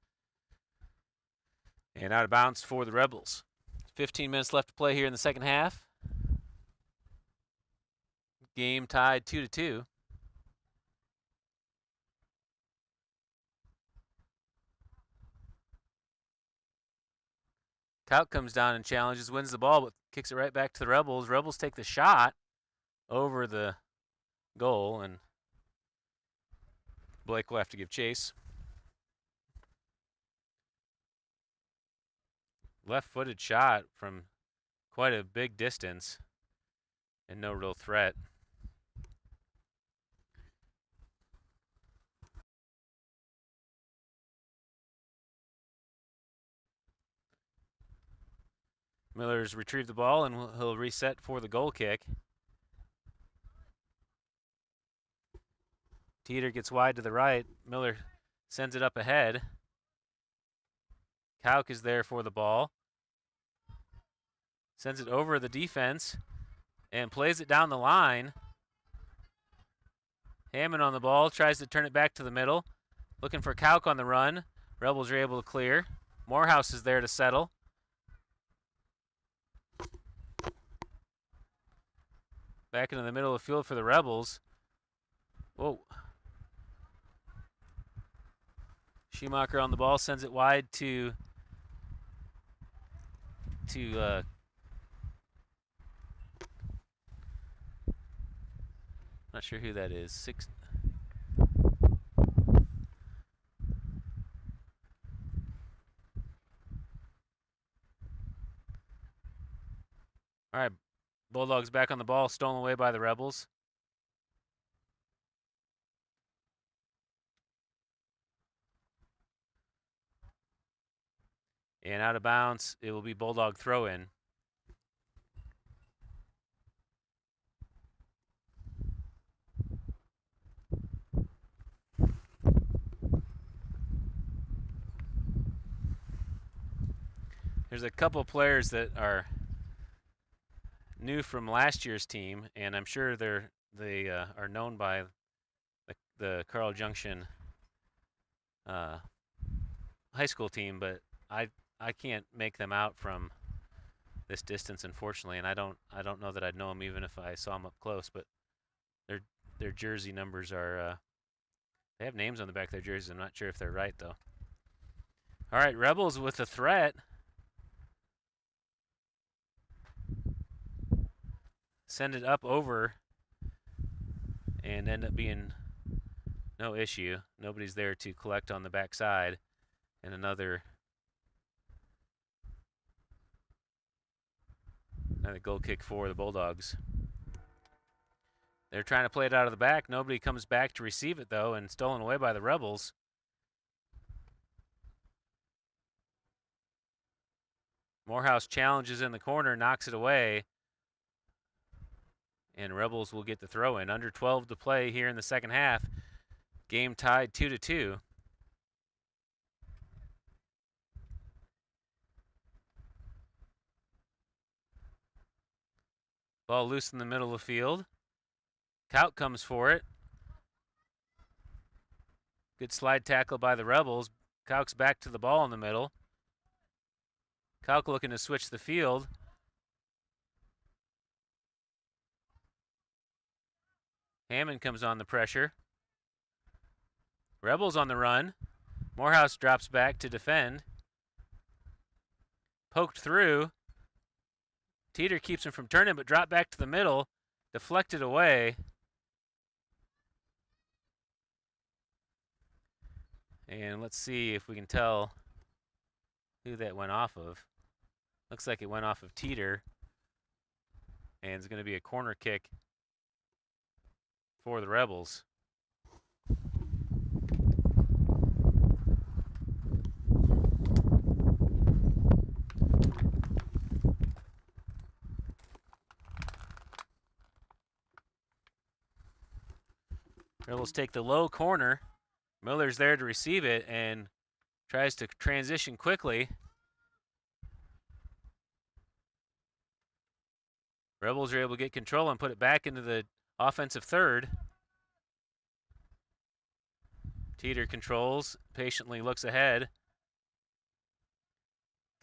And out of bounds for the Rebels. 15 minutes left to play here in the second half. Game tied 2-2. Kauk comes down and challenges, wins the ball, but kicks it right back to the Rebels. Rebels take the shot over the goal, and Blake will have to give chase. Left-footed shot from quite a big distance and no real threat. Miller's retrieved the ball, and he'll reset for the goal kick. Teeter gets wide to the right. Miller sends it up ahead. Kauk is there for the ball. Sends it over the defense and plays it down the line. Hammond on the ball, tries to turn it back to the middle. Looking for Kauk on the run. Rebels are able to clear. Morehouse is there to settle. Back into the middle of the field for the Rebels. Whoa. Schumacher on the ball, sends it wide to not sure who that is. All right, Bulldogs back on the ball, stolen away by the Rebels. And out of bounds, it will be Bulldog throw in. There's a couple players that are new from last year's team, and I'm sure they are known by the Carl Junction high school team, but I can't make them out from this distance, unfortunately, and I don't know that I'd know them even if I saw them up close. But their jersey numbers are they have names on the back of their jerseys. I'm not sure if they're right though. All right, Rebels with a threat. Send it up over and end up being no issue. Nobody's there to collect on the backside. And another goal kick for the Bulldogs. They're trying to play it out of the back. Nobody comes back to receive it, though, and stolen away by the Rebels. Morehouse challenges in the corner, knocks it away. And Rebels will get the throw in. Under 12 to play here in the second half. Game tied 2-2. Ball loose in the middle of the field. Kauk comes for it. Good slide tackle by the Rebels. Kauk's back to the ball in the middle. Kauk looking to switch the field. Hammond comes on the pressure. Rebels on the run. Morehouse drops back to defend. Poked through. Teeter keeps him from turning, but dropped back to the middle. Deflected away. And let's see if we can tell who that went off of. Looks like it went off of Teeter. And it's going to be a corner kick for the Rebels. Rebels take the low corner. Miller's there to receive it, and Tries to transition quickly. Rebels are able to get control and put it back into the offensive third. Teeter controls, patiently looks ahead.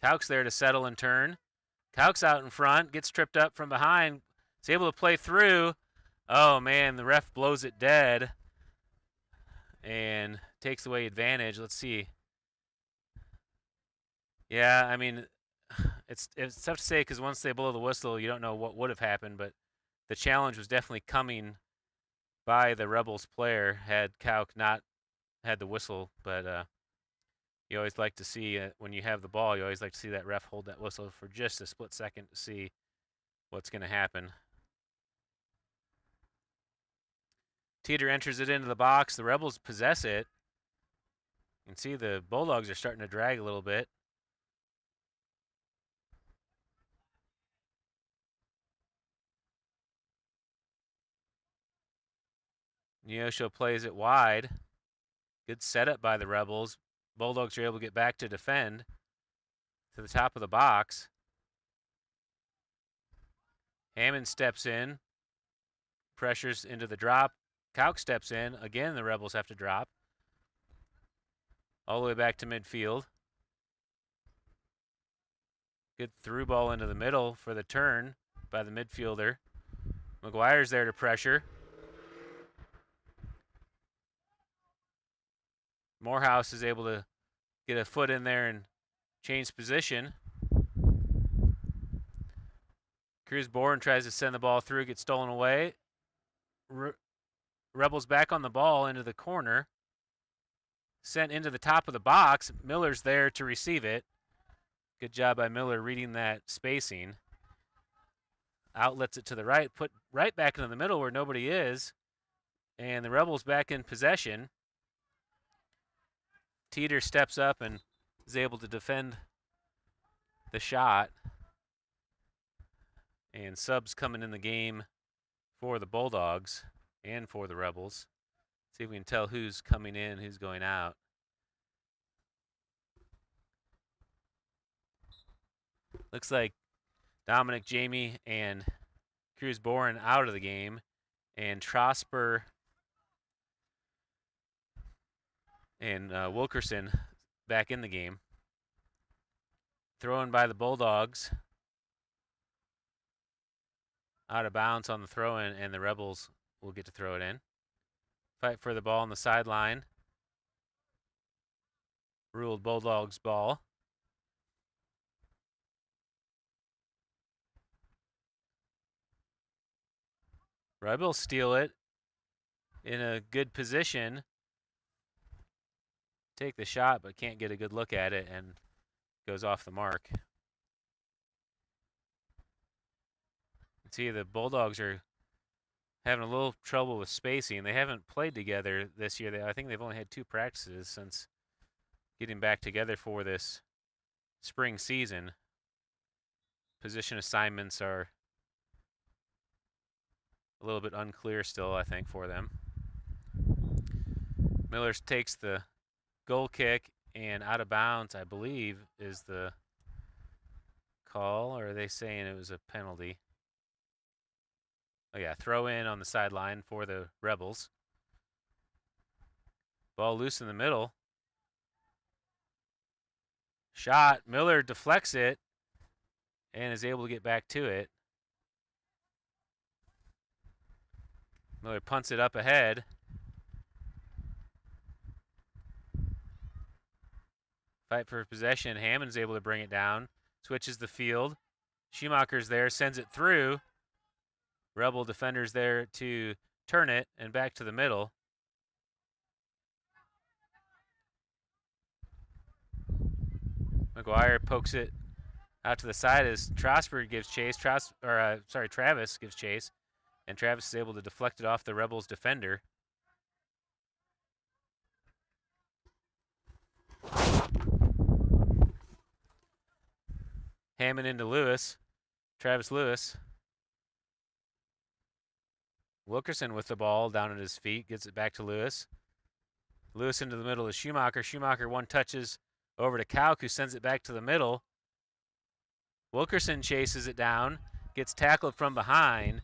Kauk's there to settle and turn. Kauk's out in front, gets tripped up from behind. Is able to play through. Oh, man, the ref blows it dead and takes away advantage. Let's see. Yeah, I mean, it's tough to say because once they blow the whistle, you don't know what would have happened, but the challenge was definitely coming by the Rebels player had Kauk not had the whistle, but you always like to see when you have the ball, you always like to see that ref hold that whistle for just a split second to see what's going to happen. Teeter enters it into the box. The Rebels possess it. You can see the Bulldogs are starting to drag a little bit. Neosho plays it wide. Good setup by the Rebels. Bulldogs are able to get back to defend to the top of the box. Hammond steps in, pressures into the drop. Kauk steps in. Again, the Rebels have to drop. All the way back to midfield. Good through ball into the middle for the turn by the midfielder. McGuire's there to pressure. Morehouse is able to get a foot in there and change position. Cruz Bourne tries to send the ball through, gets stolen away. Rebels back on the ball into the corner. Sent into the top of the box. Miller's there to receive it. Good job by Miller reading that spacing. Outlets it to the right, put right back into the middle where nobody is. And the Rebels back in possession. Teeter steps up and is able to defend the shot. And subs coming in the game for the Bulldogs and for the Rebels. See if we can tell who's coming in, who's going out. Looks like Dominic, Jamie, and Cruz Boren out of the game. And Trosper and Wilkerson back in the game. Thrown by the Bulldogs. Out of bounds on the throw-in, and the Rebels will get to throw it in. Fight for the ball on the sideline. Ruled Bulldogs ball. Rebels steal it in a good position. Take the shot, but can't get a good look at it and goes off the mark. You see the Bulldogs are having a little trouble with spacing. They haven't played together this year. I think they've only had 2 practices since getting back together for this spring season. Position assignments are a little bit unclear still, I think, for them. Miller takes the goal kick, and out of bounds, I believe, is the call. Or are they saying it was a penalty? Oh, yeah, throw in on the sideline for the Rebels. Ball loose in the middle. Shot. Miller deflects it and is able to get back to it. Miller punts it up ahead. Fight for possession. Hammond's able to bring it down. Switches the field. Schumacher's there, sends it through. Rebel defenders there to turn it and back to the middle. McGuire pokes it out to the side as Trosper gives chase. Travis gives chase, and Travis is able to deflect it off the Rebels defender. Hammond into Lewis. Travis Lewis. Wilkerson with the ball down at his feet, gets it back to Lewis. Lewis into the middle of Schumacher. Schumacher one touches Over to Kauk, who sends it back to the middle. Wilkerson chases it down, gets tackled from behind,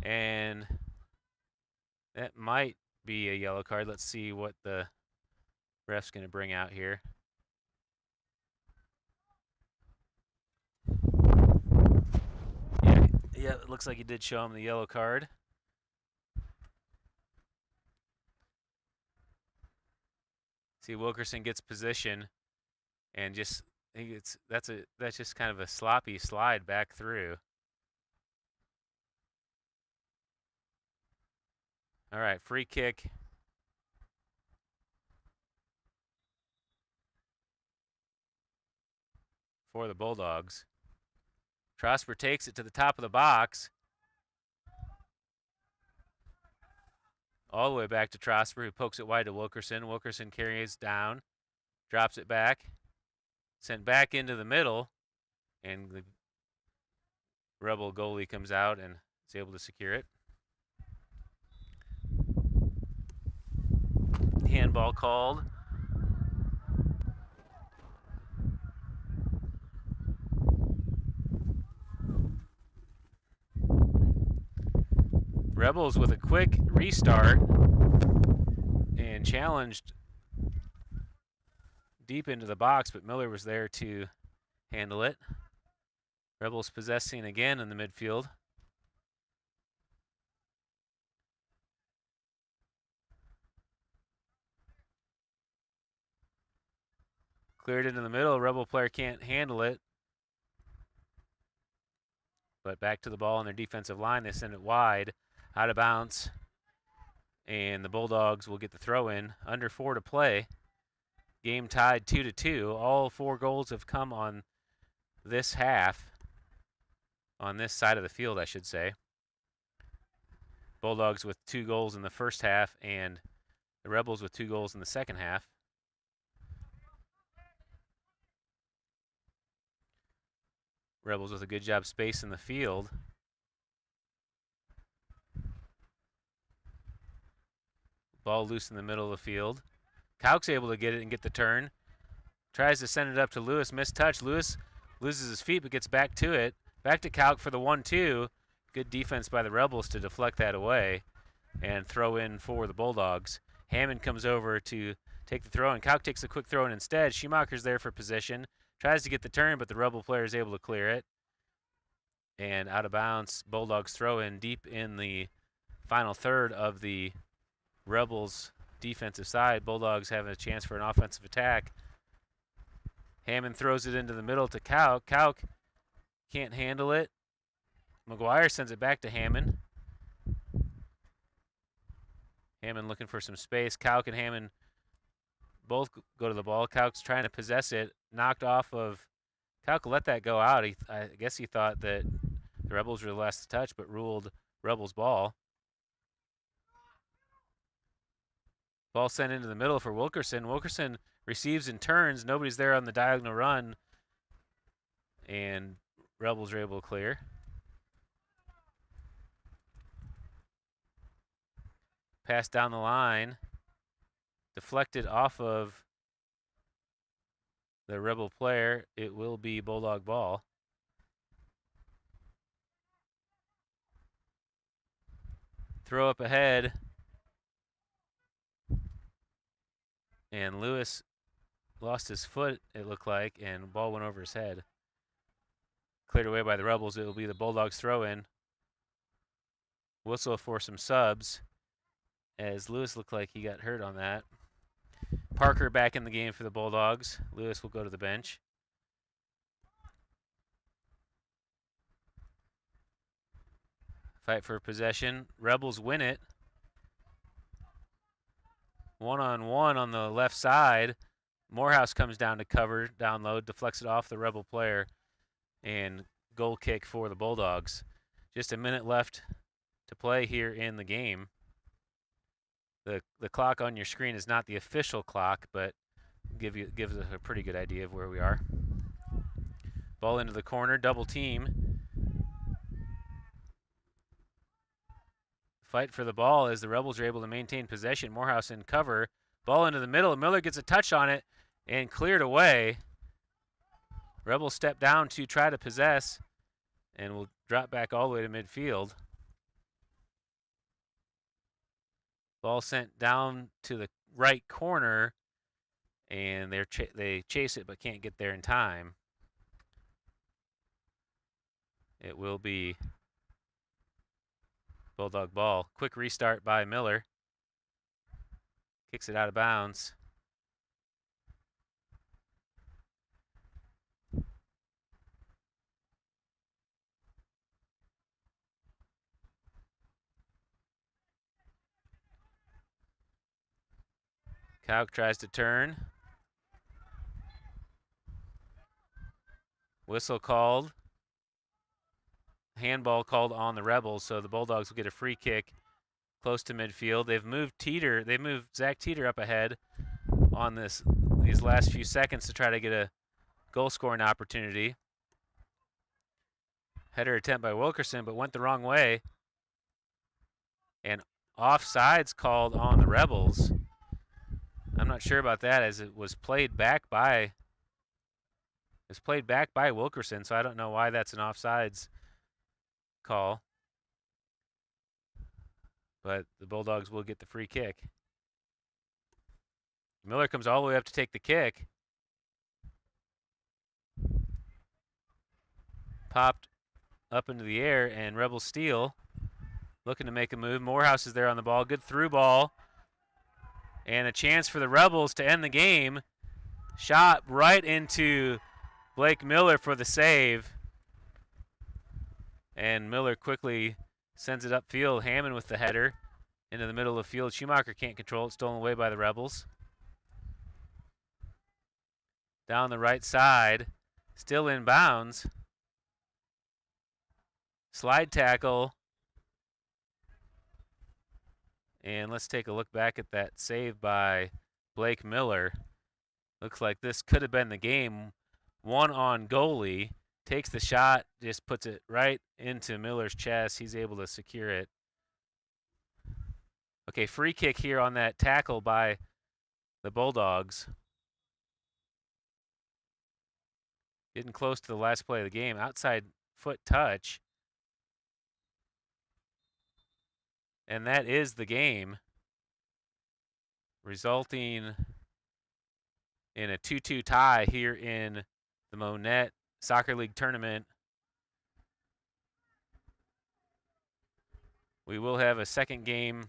and that might be a yellow card. Let's see what the ref's going to bring out here. Yeah, it looks like he did show him the yellow card. See, Wilkerson gets position, and just that's just kind of a sloppy slide back through. All right, free kick. For the Bulldogs. Trosper takes it to the top of the box. All the way back to Trosper, who pokes it wide to Wilkerson. Wilkerson carries down, drops it back, sent back into the middle, and the Rebel goalie comes out and is able to secure it. Handball called. Rebels with a quick restart and challenged deep into the box, but Miller was there to handle it. Rebels possessing again in the midfield. Cleared into the middle. Rebel player can't handle it. But back to the ball on their defensive line. They send it wide, out of bounds. And the Bulldogs will get the throw in. Under 4 to play. Game tied 2-2. All 4 goals have come on this half. On this side of the field, I should say. Bulldogs with 2 goals in the first half, and the Rebels with 2 goals in the second half. Rebels with a good job space in the field. Ball loose in the middle of the field. Kauk's able to get it and get the turn. Tries to send it up to Lewis. Missed touch. Lewis loses his feet but gets back to it. Back to Kauk for the 1-2. Good defense by the Rebels to deflect that away and throw in for the Bulldogs. Hammond comes over to take the throw, and Kauk takes a quick throw in instead. Schumacher's there for position. Tries to get the turn, but the Rebel player is able to clear it. And out of bounds, Bulldogs throw in deep in the final third of the Rebels' defensive side. Bulldogs having a chance for an offensive attack. Hammond throws it into the middle to Kauk. Kauk can't handle it. McGuire sends it back to Hammond. Hammond looking for some space. Kauk and Hammond both go to the ball. Kauk's trying to possess it. Knocked off of. Kauk let that go out. I guess he thought that the Rebels were the last to touch, but ruled Rebels ball. Ball sent into the middle for Wilkerson. Wilkerson receives and turns. Nobody's there on the diagonal run. And Rebels are able to clear. Pass down the line. Deflected off of the Rebel player. It will be Bulldog ball. Throw up ahead. And Lewis lost his foot, it looked like, and the ball went over his head. Cleared away by the Rebels. It will be the Bulldogs throw in. Whistle for some subs, as Lewis looked like he got hurt on that. Parker back in the game for the Bulldogs. Lewis will go to the bench. Fight for possession. Rebels win it. 1-on-1 on the left side. Morehouse comes down to cover, down low, deflects it off the Rebel player, and goal kick for the Bulldogs. Just a minute left to play here in the game. The clock on your screen is not the official clock, but gives us a pretty good idea of where we are. Ball into the corner, double team. Fight for the ball as the Rebels are able to maintain possession. Morehouse in cover. Ball into the middle. Miller gets a touch on it, and cleared away. Rebels step down to try to possess and will drop back all the way to midfield. Ball sent down to the right corner, and they chase it but can't get there in time. It will be Bulldog ball. Quick restart by Miller. Kicks it out of bounds. Kauk tries to turn. Whistle called. Handball called on the Rebels, so the Bulldogs will get a free kick close to midfield. They've moved Zach Teeter up ahead on these last few seconds to try to get a goal scoring opportunity. Header attempt by Wilkerson, but went the wrong way. And offsides called on the Rebels. I'm not sure about that, as it was played back by Wilkerson, so I don't know why that's an offsides call. But the Bulldogs will get the free kick. Miller comes all the way up to take the kick. Popped up into the air, and Rebels steal. Looking to make a move. Morehouse is there on the ball. Good through ball. And a chance for the Rebels to end the game. Shot right into Blake Miller for the save. And Miller quickly sends it upfield. Hammond with the header into the middle of the field. Schumacher can't control it. Stolen away by the Rebels. Down the right side. Still in bounds. Slide tackle. And let's take a look back at that save by Blake Miller. Looks like this could have been the game. One on goalie. Takes the shot, just puts it right into Miller's chest. He's able to secure it. Okay, free kick here on that tackle by the Bulldogs. Getting close to the last play of the game. Outside foot touch. And that is the game, resulting in a 2-2 tie here in the Monett Soccer League tournament. We will have a second game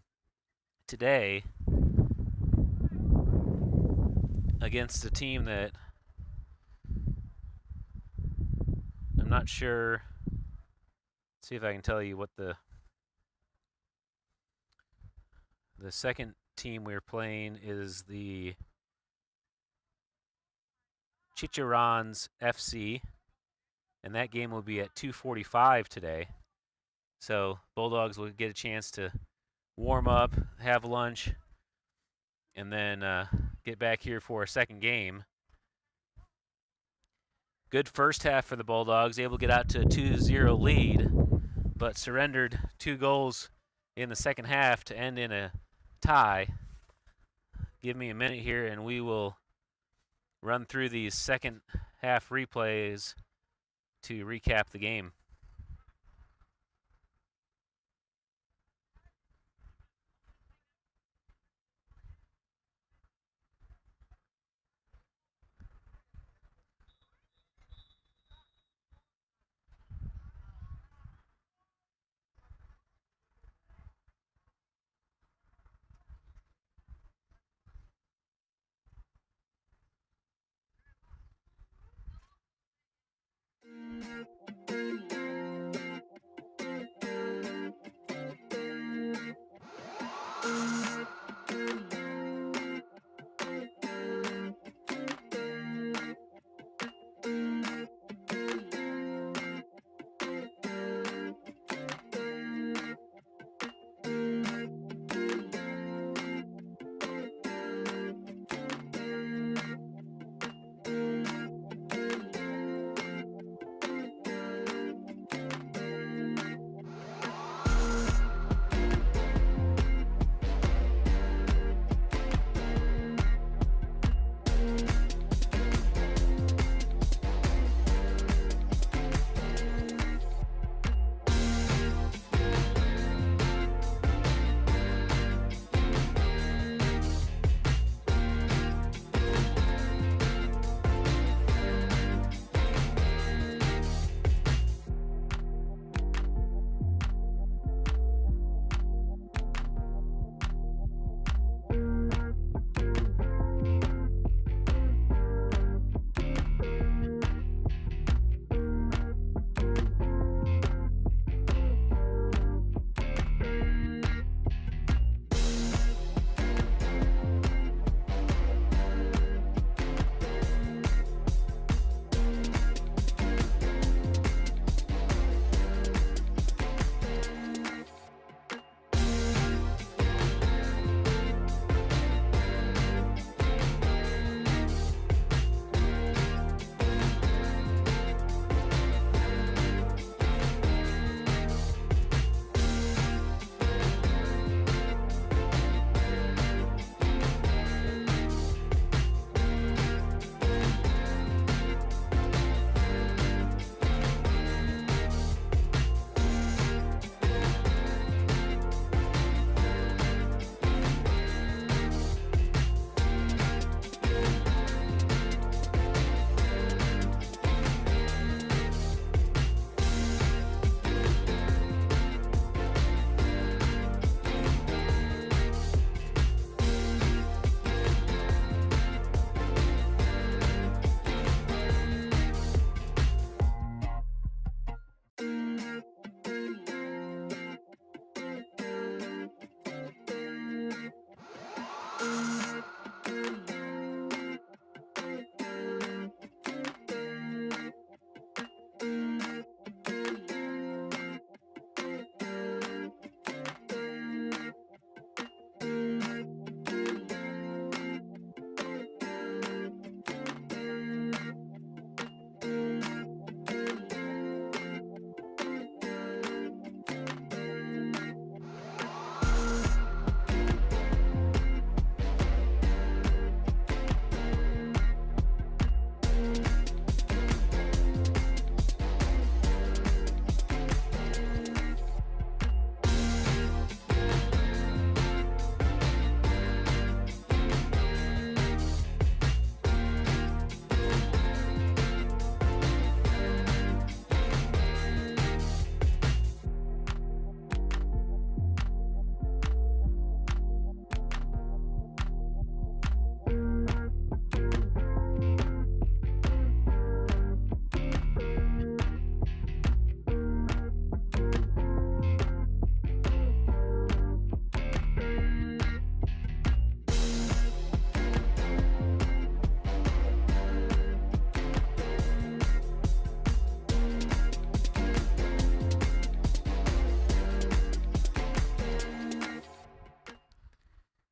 today against a team that I'm not sure. Let's see if I can tell you what the second team we're playing is. The Chicharrons FC, and that game will be at 2:45 today. So Bulldogs will get a chance to warm up, have lunch, and then get back here for a second game. Good first half for the Bulldogs, able to get out to a 2-0 lead, but surrendered 2 goals in the second half to end in a tie. Give me a minute here, and we will run through these second half replays to recap the game.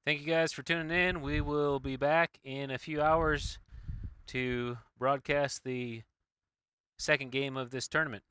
Thank you guys for tuning in. We will be back in a few hours to broadcast the second game of this tournament.